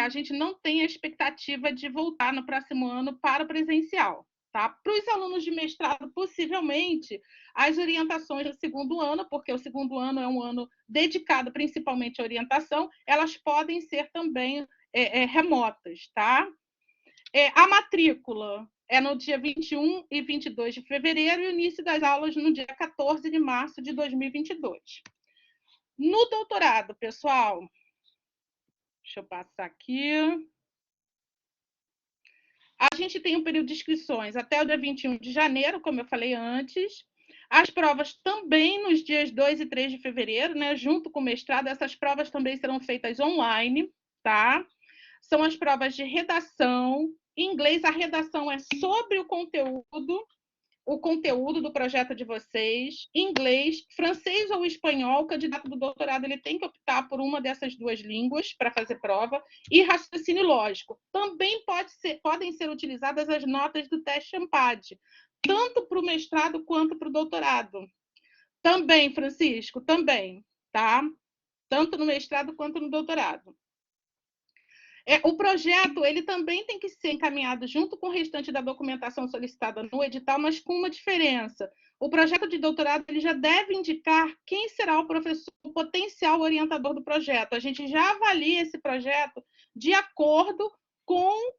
S1: A gente não tem a expectativa de voltar no próximo ano para o presencial. Tá? Para os alunos de mestrado, possivelmente, as orientações do segundo ano, porque o segundo ano é um ano dedicado principalmente à orientação, elas podem ser também remotas. Tá? A matrícula é no dia 21 e 22 de fevereiro e o início das aulas no dia 14 de março de 2022. No doutorado, pessoal, deixa eu passar aqui. A gente tem um período de inscrições até o dia 21 de janeiro, como eu falei antes. As provas também nos dias 2 e 3 de fevereiro, né? Junto com o mestrado, essas provas também serão feitas online, tá? São as provas de redação. Em inglês, a redação é sobre o conteúdo do projeto de vocês. Em inglês, francês ou espanhol, o candidato do doutorado ele tem que optar por uma dessas duas línguas para fazer prova. E raciocínio lógico. Também podem ser utilizadas as notas do teste AMPAD, tanto para o mestrado quanto para o doutorado. Também, Francisco, também, tá? Tanto no mestrado quanto no doutorado. O projeto ele também tem que ser encaminhado junto com o restante da documentação solicitada no edital, mas com uma diferença. O projeto de doutorado ele já deve indicar quem será o professor, o potencial orientador do projeto. A gente já avalia esse projeto de acordo com o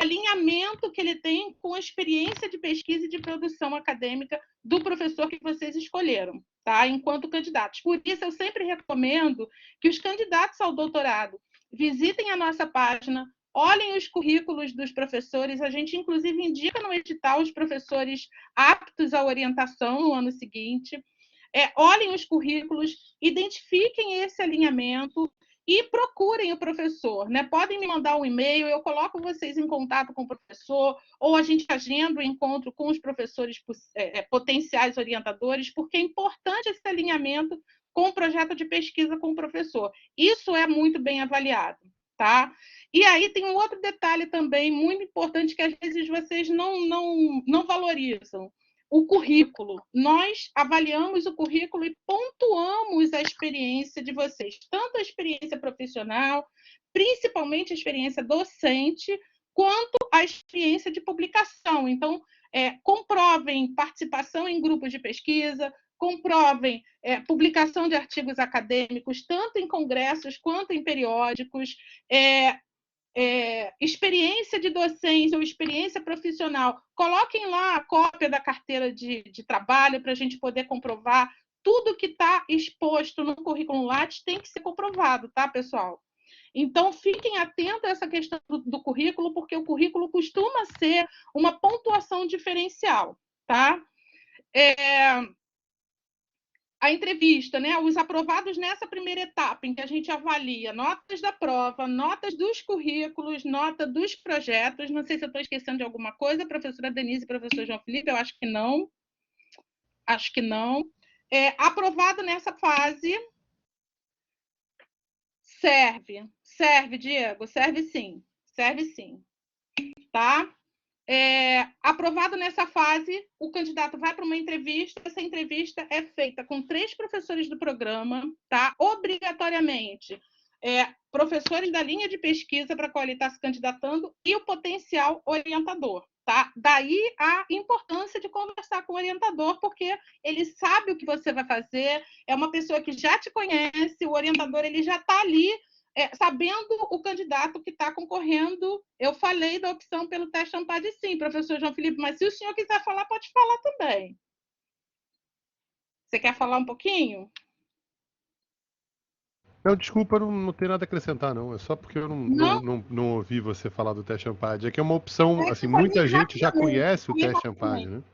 S1: alinhamento que ele tem com a experiência de pesquisa e de produção acadêmica do professor que vocês escolheram, tá? Enquanto candidatos. Por isso, eu sempre recomendo que os candidatos ao doutorado visitem a nossa página, olhem os currículos dos professores, a gente, inclusive, indica no edital os professores aptos à orientação no ano seguinte, olhem os currículos, identifiquem esse alinhamento e procurem o professor, né? Podem me mandar um e-mail, eu coloco vocês em contato com o professor, ou a gente agenda o encontro com os professores potenciais orientadores, porque é importante esse alinhamento com o projeto de pesquisa com o professor. Isso é muito bem avaliado, tá? E aí tem um outro detalhe também muito importante que às vezes vocês não valorizam. O currículo. Nós avaliamos o currículo e pontuamos a experiência de vocês, tanto a experiência profissional, principalmente a experiência docente, quanto a experiência de publicação. Então, comprovem participação em grupos de pesquisa, comprovem publicação de artigos acadêmicos, tanto em congressos quanto em periódicos, experiência de docência ou experiência profissional. Coloquem lá a cópia da carteira de trabalho para a gente poder comprovar. Tudo que está exposto no currículo Lattes tem que ser comprovado, tá, pessoal? Então, fiquem atentos a essa questão do currículo, porque o currículo costuma ser uma pontuação diferencial, tá? A entrevista, né? Os aprovados nessa primeira etapa, em que a gente avalia notas da prova, notas dos currículos, nota dos projetos. Não sei se eu estou esquecendo de alguma coisa, professora Denise e professor João Felipe, eu acho que não. Acho que não. Aprovado nessa fase, serve, Diego, serve sim, tá? Aprovado nessa fase, o candidato vai para uma entrevista, essa entrevista é feita com 3 professores do programa, tá? Obrigatoriamente, professores da linha de pesquisa para a qual ele está se candidatando e o potencial orientador, tá? Daí a importância de conversar com o orientador, porque ele sabe o que você vai fazer, é uma pessoa que já te conhece, o orientador ele já está ali, sabendo o candidato que está concorrendo. Eu falei da opção pelo teste ANPAD, sim, professor João Felipe, mas se o senhor quiser falar, pode falar também. Você quer falar um pouquinho?
S2: Não, desculpa, não tem nada a acrescentar, não. É só porque eu não ouvi você falar do teste ANPAD. É que é uma opção, assim, muita gente já conhece o teste ANPAD, né?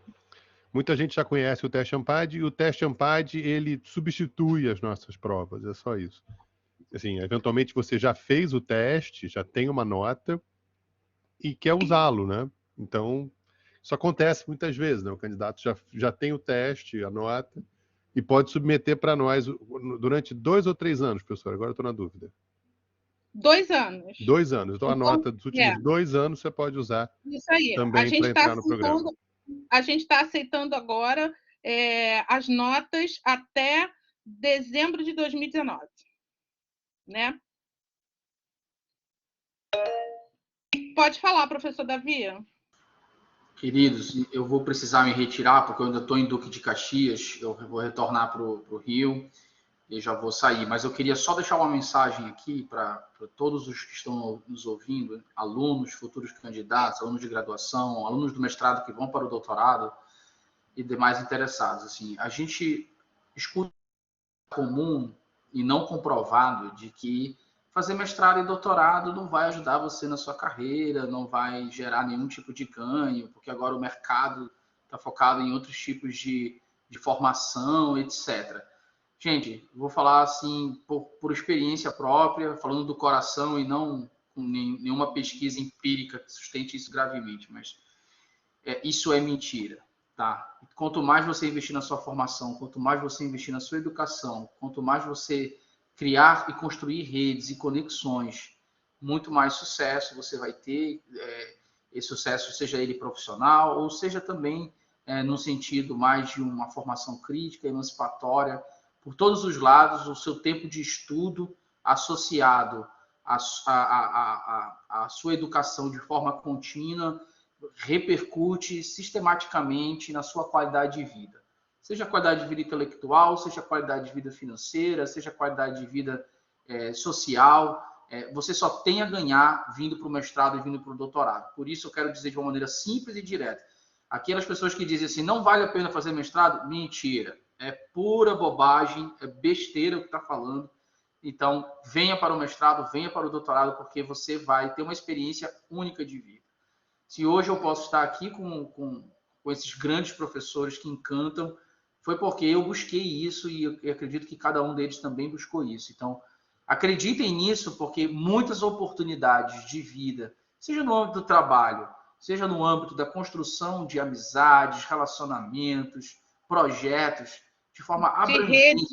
S2: Muita gente já conhece o teste ANPAD, e o teste ANPAD, ele substitui as nossas provas, é só isso. Assim, eventualmente você já fez o teste, já tem uma nota e quer usá-lo, né? Então, isso acontece muitas vezes, né? O candidato já tem o teste, a nota, e pode submeter para nós durante 2 ou 3 anos, professor. Agora eu estou na dúvida.
S1: 2 anos.
S2: 2 anos. Então, a nota dos últimos 2 anos você pode usar também para entrar no programa.
S1: A gente está aceitando agora as notas até dezembro de 2019. Né? Pode falar, professor Davi.
S5: Queridos, eu vou precisar me retirar, porque eu ainda estou em Duque de Caxias, eu vou retornar para o Rio e já vou sair. Mas eu queria só deixar uma mensagem aqui para todos os que estão nos ouvindo, alunos, futuros candidatos, alunos de graduação, alunos do mestrado que vão para o doutorado e demais interessados. Assim, a gente escuta comum e não comprovado de que fazer mestrado e doutorado não vai ajudar você na sua carreira, não vai gerar nenhum tipo de ganho, porque agora o mercado está focado em outros tipos de formação, etc. Gente, vou falar assim por experiência própria, falando do coração e não com nenhuma pesquisa empírica que sustente isso gravemente, mas isso é mentira. Tá? Quanto mais você investir na sua formação, quanto mais você investir na sua educação, quanto mais você criar e construir redes e conexões, muito mais sucesso você vai ter. Esse sucesso, seja ele profissional, ou seja também no sentido mais de uma formação crítica, emancipatória, por todos os lados, o seu tempo de estudo associado à sua educação de forma contínua repercute sistematicamente na sua qualidade de vida. Seja a qualidade de vida intelectual, seja a qualidade de vida financeira, seja a qualidade de vida social. Você só tem a ganhar vindo para o mestrado e vindo para o doutorado. Por isso eu quero dizer de uma maneira simples e direta. Aquelas pessoas que dizem assim, não vale a pena fazer mestrado, mentira. É pura bobagem, é besteira o que está falando. Então, venha para o mestrado, venha para o doutorado, porque você vai ter uma experiência única de vida. Se hoje eu posso estar aqui com esses grandes professores que encantam, foi porque eu busquei isso e eu acredito que cada um deles também buscou isso. Então, acreditem nisso, porque muitas oportunidades de vida, seja no âmbito do trabalho, seja no âmbito da construção de amizades, relacionamentos, projetos, de forma abrangente,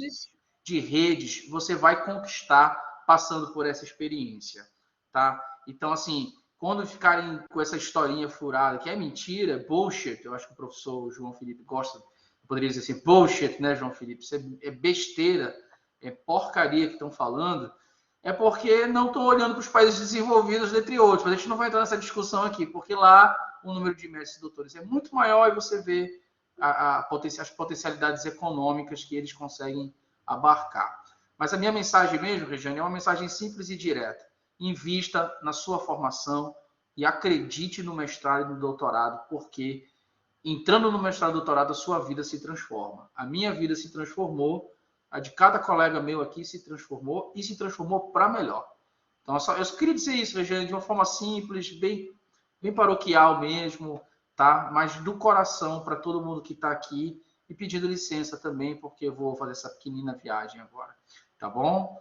S5: de redes, você vai conquistar passando por essa experiência. Tá? Então, assim, quando ficarem com essa historinha furada, que é mentira, é bullshit, eu acho que o professor João Felipe gosta, poderia dizer assim, bullshit, né, João Felipe? Isso é besteira, é porcaria que estão falando. é porque não estou olhando para os países desenvolvidos, dentre outros. Mas a gente não vai entrar nessa discussão aqui, porque lá o número de mestres e doutores é muito maior e você vê as potencialidades econômicas que eles conseguem abarcar. Mas a minha mensagem mesmo, Regiane, é uma mensagem simples e direta. Invista na sua formação e acredite no mestrado e no doutorado, porque entrando no mestrado e doutorado, a sua vida se transforma. A minha vida se transformou, a de cada colega meu aqui se transformou e se transformou para melhor. Então, eu queria dizer isso, Regiane, de uma forma simples, bem paroquial mesmo, tá? Mas do coração para todo mundo que está aqui e pedindo licença também, porque eu vou fazer essa pequenina viagem agora. Tá bom?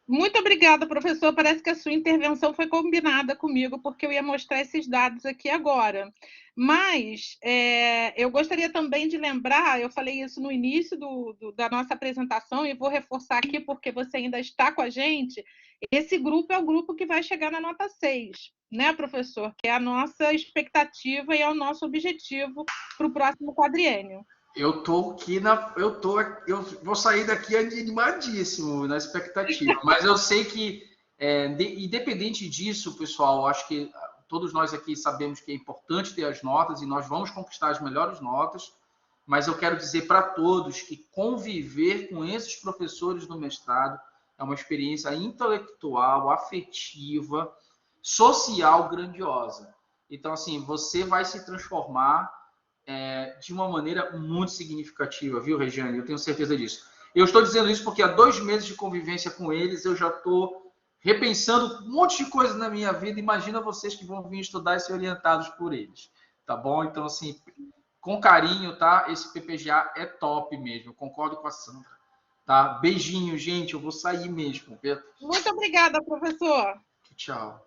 S1: Muito obrigada, professor. Parece que a sua intervenção foi combinada comigo, porque eu ia mostrar esses dados aqui agora. Mas eu gostaria também de lembrar, eu falei isso no início da nossa apresentação, e vou reforçar aqui, porque você ainda está com a gente, esse grupo é o grupo que vai chegar na nota 6, né, professor? Que é a nossa expectativa e é o nosso objetivo para o próximo quadriênio.
S5: Eu vou sair daqui animadíssimo na expectativa, mas eu sei que, independente disso, pessoal, acho que todos nós aqui sabemos que é importante ter as notas e nós vamos conquistar as melhores notas, mas eu quero dizer para todos que conviver com esses professores do mestrado é uma experiência intelectual, afetiva, social grandiosa. Então, assim, você vai se transformar de uma maneira muito significativa, viu, Regiane? Eu tenho certeza disso. Eu estou dizendo isso porque há 2 meses de convivência com eles, eu já estou repensando um monte de coisas na minha vida. Imagina vocês que vão vir estudar e ser orientados por eles, tá bom? Então, assim, com carinho, tá? Esse PPGA é top mesmo, eu concordo com a Sandra, tá? Beijinho, gente, eu vou sair mesmo.
S1: Muito obrigada, professor.
S5: Tchau.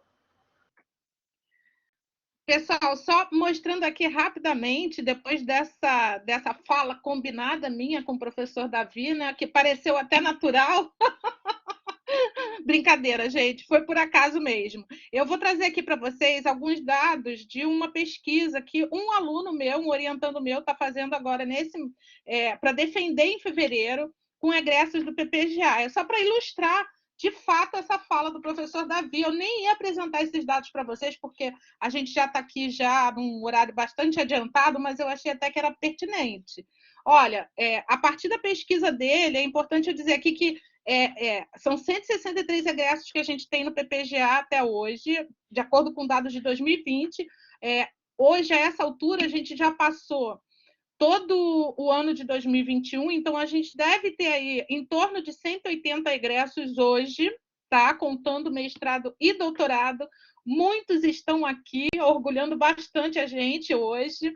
S1: Pessoal, só mostrando aqui rapidamente, depois dessa fala combinada minha com o professor Davi, né, que pareceu até natural. Brincadeira, gente, foi por acaso mesmo. Eu vou trazer aqui para vocês alguns dados de uma pesquisa que um aluno meu, um orientando meu, está fazendo agora para defender em fevereiro com egressos do PPGA. É só para ilustrar de fato essa fala do professor Davi. Eu nem ia apresentar esses dados para vocês, porque a gente já está aqui já num horário bastante adiantado, mas eu achei até que era pertinente. Olha, a partir da pesquisa dele, é importante eu dizer aqui que são 163 egressos que a gente tem no PPGA até hoje, de acordo com dados de 2020. Hoje, a essa altura, a gente já passou todo o ano de 2021, então a gente deve ter aí em torno de 180 egressos hoje, tá? Contando mestrado e doutorado. Muitos estão aqui, orgulhando bastante a gente hoje.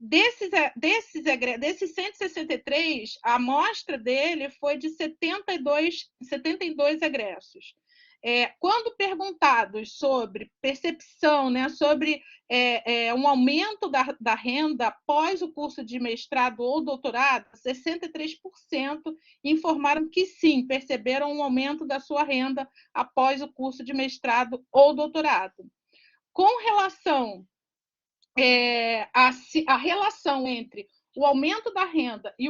S1: Desses 163, a amostra dele foi de 72 egressos. Quando perguntados sobre percepção, né, sobre um aumento da renda após o curso de mestrado ou doutorado, 63% informaram que sim, perceberam um aumento da sua renda após o curso de mestrado ou doutorado. Com relação a relação entre o aumento da renda e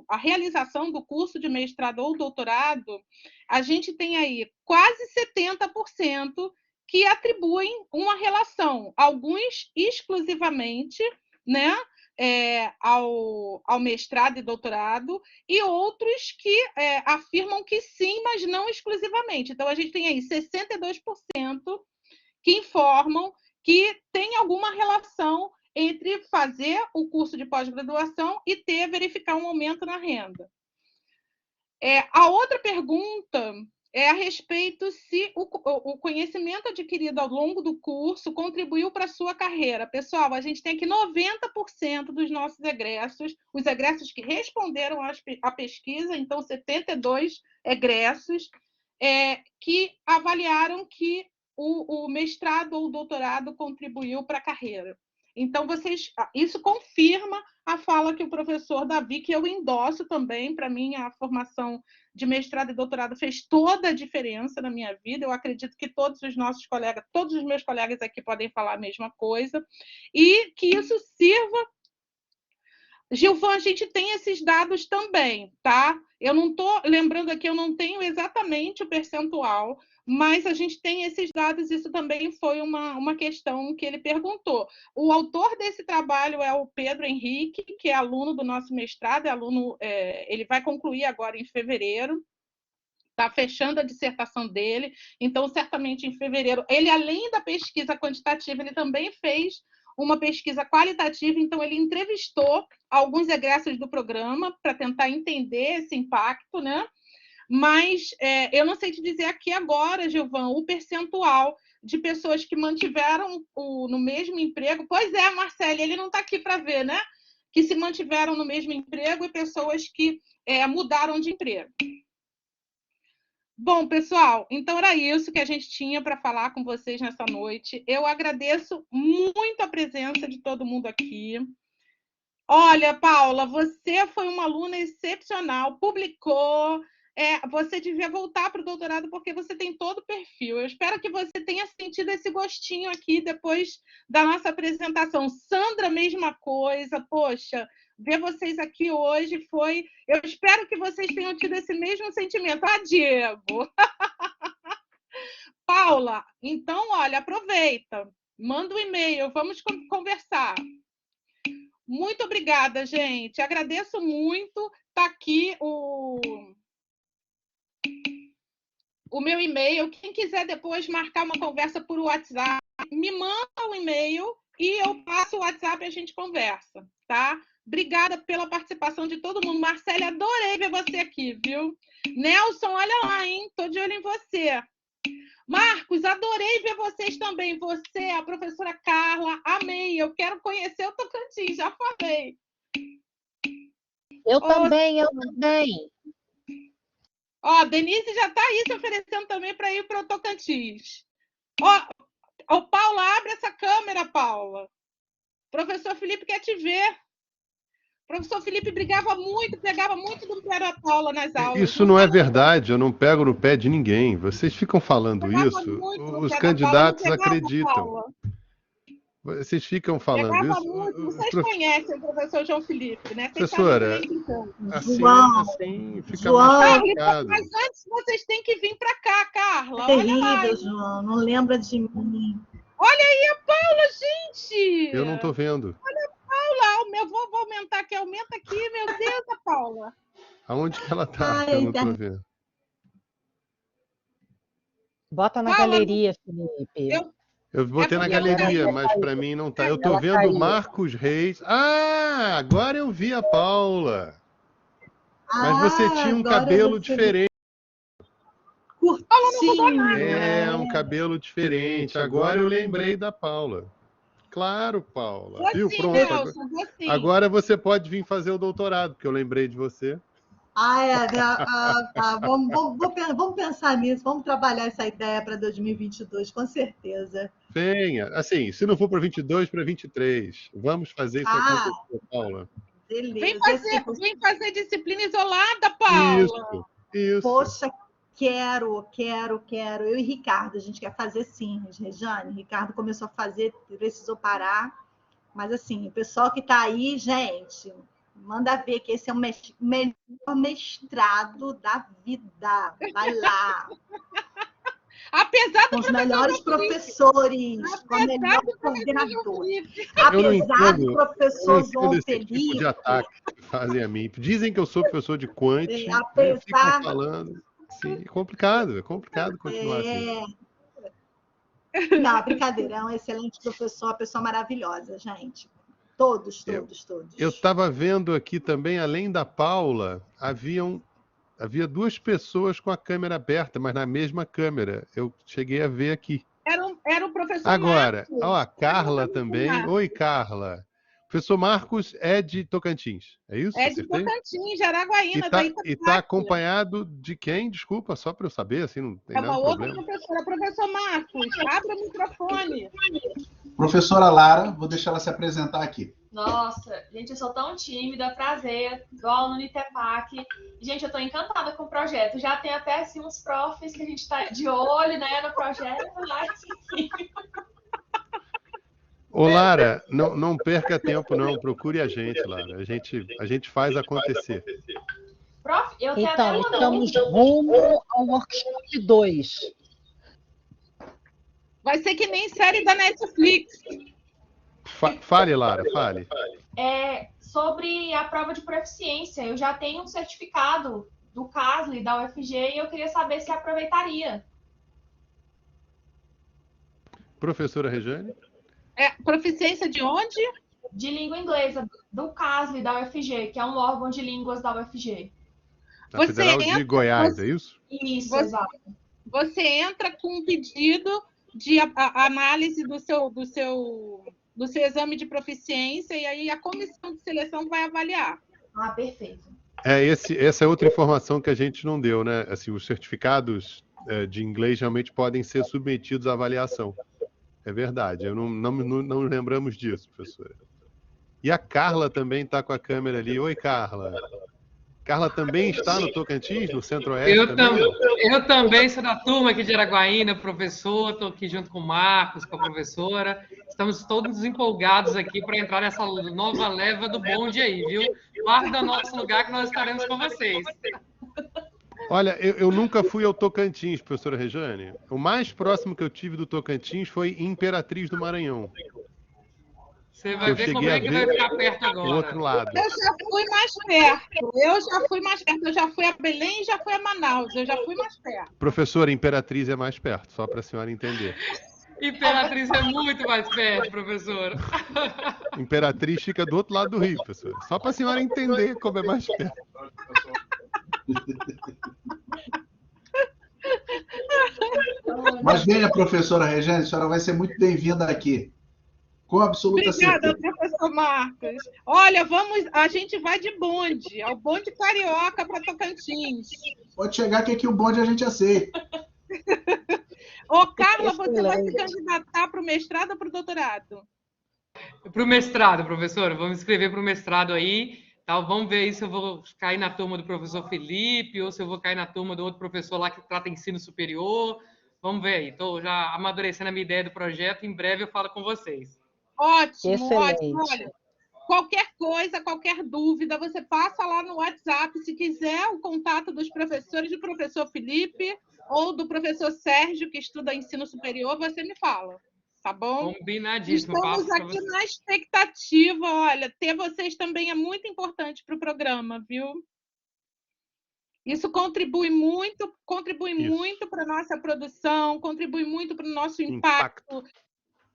S1: a realização do curso de mestrado ou doutorado, a gente tem aí quase 70% que atribuem uma relação, alguns exclusivamente, né, ao mestrado e doutorado, e outros que afirmam que sim, mas não exclusivamente. Então, a gente tem aí 62% que informam que tem alguma relação entre fazer o curso de pós-graduação e verificar um aumento na renda. A outra pergunta é a respeito se o conhecimento adquirido ao longo do curso contribuiu para a sua carreira. Pessoal, a gente tem aqui 90% dos nossos egressos, os egressos que responderam à pesquisa, então 72 egressos, que avaliaram que o mestrado ou o doutorado contribuiu para a carreira. Então, isso confirma a fala que o professor Davi, que eu endosso também. Para mim, a formação de mestrado e doutorado fez toda a diferença na minha vida. Eu acredito que todos os meus colegas aqui podem falar a mesma coisa, e que isso sirva Gilvan, a gente tem esses dados também, tá? Eu não estou lembrando aqui, eu não tenho exatamente o percentual, mas a gente tem esses dados, isso também foi uma questão que ele perguntou. O autor desse trabalho é o Pedro Henrique, que é aluno do nosso mestrado, ele vai concluir agora em fevereiro, está fechando a dissertação dele, então, certamente, em fevereiro, ele, além da pesquisa quantitativa, ele também fez uma pesquisa qualitativa, então ele entrevistou alguns egressos do programa para tentar entender esse impacto, né? Mas eu não sei te dizer aqui agora, Gilvan, o percentual de pessoas que mantiveram no mesmo emprego. Pois é, Marcele, ele não está aqui para ver, né? Que se mantiveram no mesmo emprego e pessoas que mudaram de emprego. Bom, pessoal, então era isso que a gente tinha para falar com vocês nessa noite. Eu agradeço muito a presença de todo mundo aqui. Olha, Paula, você foi uma aluna excepcional, publicou, você devia voltar para o doutorado porque você tem todo o perfil. Eu espero que você tenha sentido esse gostinho aqui depois da nossa apresentação. Sandra, mesma coisa, poxa, ver vocês aqui hoje foi... Eu espero que vocês tenham tido esse mesmo sentimento. Ah, Diego! Paula, então, olha, aproveita, manda um e-mail, vamos conversar. Muito obrigada, gente. Agradeço muito. Está aqui o meu e-mail. Quem quiser depois marcar uma conversa por WhatsApp, me manda um e-mail e eu passo o WhatsApp e a gente conversa, tá? Obrigada pela participação de todo mundo. Marcele, adorei ver você aqui, viu? Nelson, olha lá, hein? Estou de olho em você. Marcos, adorei ver vocês também. Você, a professora Carla, amei. Eu quero conhecer o Tocantins, já falei.
S3: Eu também.
S1: Ó, Denise já está aí se oferecendo também para ir para o Tocantins. Ó, Paula, abre essa câmera, Paula. Professor Felipe quer te ver. Professor Felipe pegava muito do pé da Paula nas aulas.
S2: Isso não é verdade, eu não pego no pé de ninguém. Vocês ficam falando isso, os candidatos acreditam. Vocês ficam falando isso.
S1: Vocês conhecem o professor João Felipe, né?
S2: Professora, assim fica mais complicado.
S1: Mas antes vocês têm que vir para cá, Carla.
S13: Terrível, João, não lembra de mim.
S1: Olha aí a Paula, gente!
S2: Eu não estou vendo.
S1: Olha a Paula, vou aumentar aqui, aumenta aqui, meu Deus, a Paula.
S2: Aonde que ela está? Eu não estou vendo.
S3: Bota na galeria, Felipe.
S2: Eu botei na galeria, mas para mim não está. Eu estou vendo Marcos Reis. Ah, agora eu vi a Paula. Mas você tinha um cabelo diferente.
S13: Curtinho.
S2: Um cabelo diferente. Agora eu lembrei da Paula. Claro, Paula. Viu? Pronto. Agora você pode vir fazer o doutorado, porque eu lembrei de você.
S13: Tá. Vamos pensar nisso, vamos trabalhar essa ideia para 2022, com certeza.
S2: Venha, assim, se não for para 22, para 23. Vamos fazer isso aqui, Paula.
S13: Beleza.
S1: Vem fazer disciplina isolada, Paula.
S2: Isso.
S13: Poxa, quero. Eu e Ricardo, a gente quer fazer sim, Regiane. Ricardo começou a fazer, precisou parar. Mas, assim, o pessoal que está aí, gente... Manda ver que esse é o melhor mestrado da vida. Vai lá.
S1: Apesar do
S13: com os melhores professores, com o melhor coordenador.
S2: Apesar
S13: do professor João Felipe.
S2: Tipo de ataque que fazem a mim. Dizem que eu sou professor de quant, ficam falando. Sim, é complicado continuar assim.
S13: Não, brincadeira. É um excelente professor, uma pessoa maravilhosa, gente. Todos.
S2: Eu estava vendo aqui também, além da Paula, havia duas pessoas com a câmera aberta, mas na mesma câmera. Eu cheguei a ver aqui.
S1: Era o professor
S2: Agora,
S1: Marcos.
S2: a Carla também. Oi, Carla. O professor Marcos é de Tocantins, é isso?
S1: É de Tocantins, de Araguaína.
S2: E está acompanhado de quem? Desculpa, só para eu saber, assim, não tem nada problema.
S1: Professora, professor Marcos, abre o microfone.
S7: Professora Lara, vou deixar ela se apresentar aqui.
S14: Nossa, gente, eu sou tão tímida, prazer, igual no ITEPAC. Gente, eu estou encantada com o projeto. Já tem até assim, uns profs que a gente está de olho, né, no projeto. Mas, enfim.
S2: Ô, Lara, não perca tempo, não. Procure a gente, Lara. A gente faz acontecer.
S14: Prof, eu tenho
S3: Então,
S14: até uma
S3: estamos
S14: dúvida.
S3: rumo ao workshop 2.
S1: Vai ser que nem série da Netflix.
S2: Fale, Lara, fale.
S14: Sobre a prova de proficiência, eu já tenho um certificado do CASLE, da UFG, e eu queria saber se aproveitaria.
S2: Professora Regiane?
S1: Proficiência de onde?
S14: De língua inglesa, do CASLE, da UFG, que é um órgão de línguas da UFG.
S2: Da Federal de Goiás, é isso?
S14: Isso, exato.
S1: Você entra com um pedido de análise do seu exame de proficiência e aí a comissão de seleção vai avaliar.
S14: Ah, perfeito.
S2: Essa é outra informação que a gente não deu, né? Assim, os certificados de inglês realmente podem ser submetidos à avaliação. É verdade, não lembramos disso, professora. E a Carla também está com a câmera ali. Oi, Carla. Carla também está no Tocantins, no Centro-Oeste?
S15: Eu também sou da turma aqui de Araguaína, professor, estou aqui junto com o Marcos, com a professora. Estamos todos empolgados aqui para entrar nessa nova leva do bonde aí, viu? Guarda nosso lugar que nós estaremos com vocês.
S2: Olha, eu nunca fui ao Tocantins, professora Regiane. O mais próximo que eu tive do Tocantins foi em Imperatriz do Maranhão.
S15: Você vai ver como é que vai ficar perto agora.
S2: Do outro lado.
S1: Eu já fui mais perto. Eu já fui a Belém e já fui a Manaus. Eu já fui mais perto.
S2: Professora, Imperatriz é mais perto, só para a senhora entender.
S15: Imperatriz é muito mais perto, professora.
S2: Imperatriz fica do outro lado do rio, professora. Só para a senhora entender como é mais perto.
S7: Mas venha, professora Regiane, a senhora vai ser muito bem-vinda aqui. Com absoluta certeza.
S1: Obrigada, professor Marcos. Olha, a gente vai de bonde, ao bonde carioca para Tocantins.
S7: Pode chegar que aqui o bonde a gente aceita.
S1: Ô, Carla, você vai se candidatar para o mestrado ou para o doutorado?
S15: Para o mestrado, professora. Vamos escrever para o mestrado aí. Tá? Vamos ver aí se eu vou cair na turma do professor Felipe ou se eu vou cair na turma do outro professor lá que trata ensino superior. Vamos ver aí. Estou já amadurecendo a minha ideia do projeto. Em breve eu falo com vocês.
S1: Ótimo,
S3: Excelente.
S1: ótimo. Olha, qualquer coisa, qualquer dúvida, você passa lá no WhatsApp. Se quiser o contato dos professores, do professor Felipe ou do professor Sérgio, que estuda ensino superior, você me fala, tá bom?
S15: Combinadíssimo.
S1: Estamos aqui na expectativa. Olha, ter vocês também é muito importante para o programa, viu? Isso contribui muito para a nossa produção, contribui muito para o nosso impacto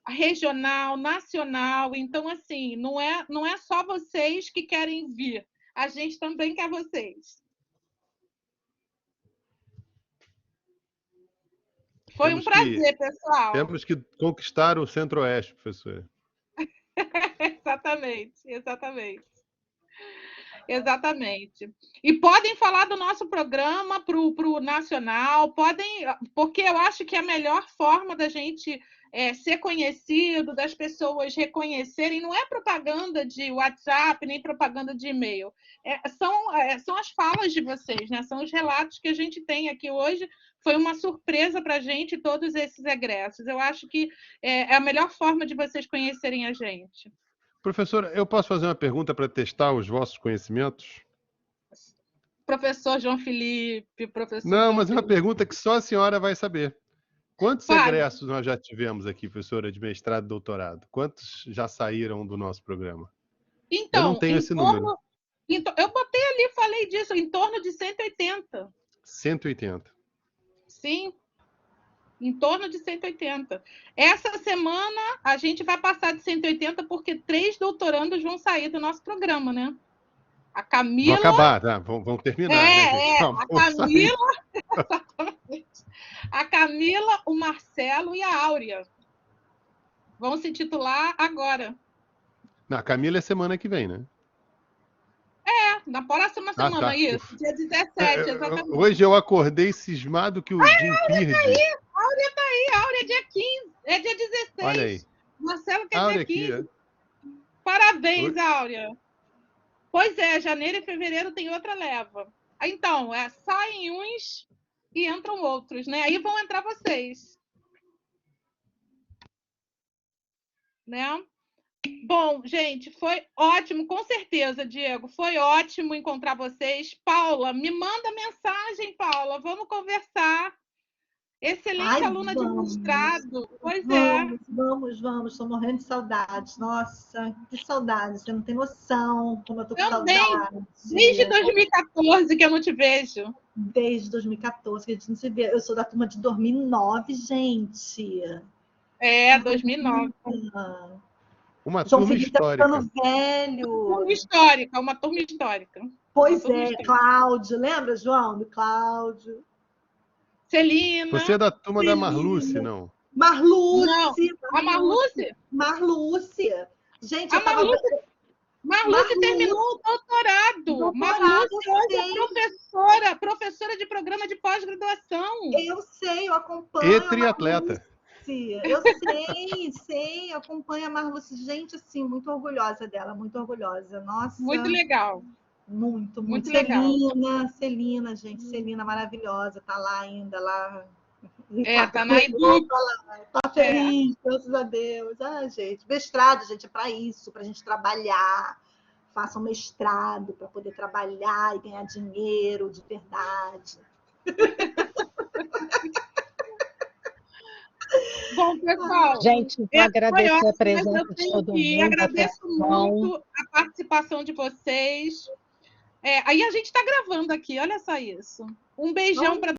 S1: regional, nacional. Então, assim, não é só vocês que querem vir, a gente também quer vocês. Foi um prazer, pessoal.
S2: Temos que conquistar o Centro-Oeste, professor.
S1: Exatamente. E podem falar do nosso programa para o nacional, porque eu acho que a melhor forma da gente ser conhecido, das pessoas reconhecerem, não é propaganda de WhatsApp, nem propaganda de e-mail. São as falas de vocês, né? São os relatos que a gente tem aqui hoje. Foi uma surpresa para a gente, todos esses egressos. Eu acho que é a melhor forma de vocês conhecerem a gente.
S2: Professora, eu posso fazer uma pergunta para testar os vossos conhecimentos?
S1: Professor João Felipe, professor...
S2: Não, mas é uma pergunta que só a senhora vai saber. Quantos egressos nós já tivemos aqui, professora, de mestrado e doutorado? Quantos já saíram do nosso programa?
S1: Então,
S2: eu não tenho esse número.
S1: Eu botei ali, falei disso, em torno de 180.
S2: 180.
S1: Sim, em torno de 180. Essa semana a gente vai passar de 180 porque 3 doutorandos vão sair do nosso programa, né? A Camila...
S2: Vão acabar, tá? Vão terminar, né, gente? Calma,
S1: a Camila... Exatamente. A Camila, o Marcelo e a Áurea vão se titular agora.
S2: Na Camila é semana que vem, né?
S1: Na próxima semana,
S2: tá.
S1: Isso. Dia 17, exatamente.
S2: Hoje eu acordei cismado que o Jim Pirde...
S1: A Áurea tá aí, a Áurea é dia 15, é dia 16.
S2: Olha aí.
S1: Marcelo que é
S2: Áurea
S1: dia 15.
S2: aqui,
S1: Parabéns, Áurea. Pois é, janeiro e fevereiro tem outra leva. Então, saem uns e entram outros, né? Aí vão entrar vocês. Né? Bom, gente, foi ótimo, com certeza, Diego. Foi ótimo encontrar vocês. Paula, me manda mensagem, Paula. Vamos conversar. Excelente aluna de mestrado. Pois é.
S13: Vamos. Estou morrendo de saudades. Nossa, que saudade. Você não tem noção como eu estou com
S1: Também.
S13: saudade.
S1: Desde 2014 que eu não te vejo.
S13: Desde 2014 que a gente não se vê. Eu sou da turma de 2009, gente.
S1: 2009.
S2: Uma
S13: João
S2: turma
S13: Felipe tá
S2: histórica.
S13: ficando velho.
S1: Uma turma histórica.
S13: Pois é, Cláudio. Lembra, João, do Cláudio?
S1: Celina.
S2: Você é da turma da Marluce, não?
S13: Marluce.
S1: A Marluce?
S13: Marluce. Gente,
S1: a Marluce terminou o doutorado. Marluce hoje é professora de programa de pós-graduação.
S13: Eu sei, eu acompanho.
S2: E triatleta.
S13: Eu sei, acompanho a Marluce. Gente, assim, muito orgulhosa dela, muito orgulhosa. Nossa.
S1: Muito legal.
S13: Muito
S1: legal.
S13: Celina, gente, Celina maravilhosa, tá lá ainda, lá.
S1: Tá na Edu.
S13: Tá feliz, graças a Deus. Gente, mestrado, gente, é para isso, pra gente trabalhar. Faça um mestrado para poder trabalhar e ganhar dinheiro de verdade.
S1: Bom, pessoal,
S3: gente, vou agradecer a presença de todo mundo.
S1: Agradeço muito a participação de vocês. Aí a gente está gravando aqui, olha só isso. Um beijão para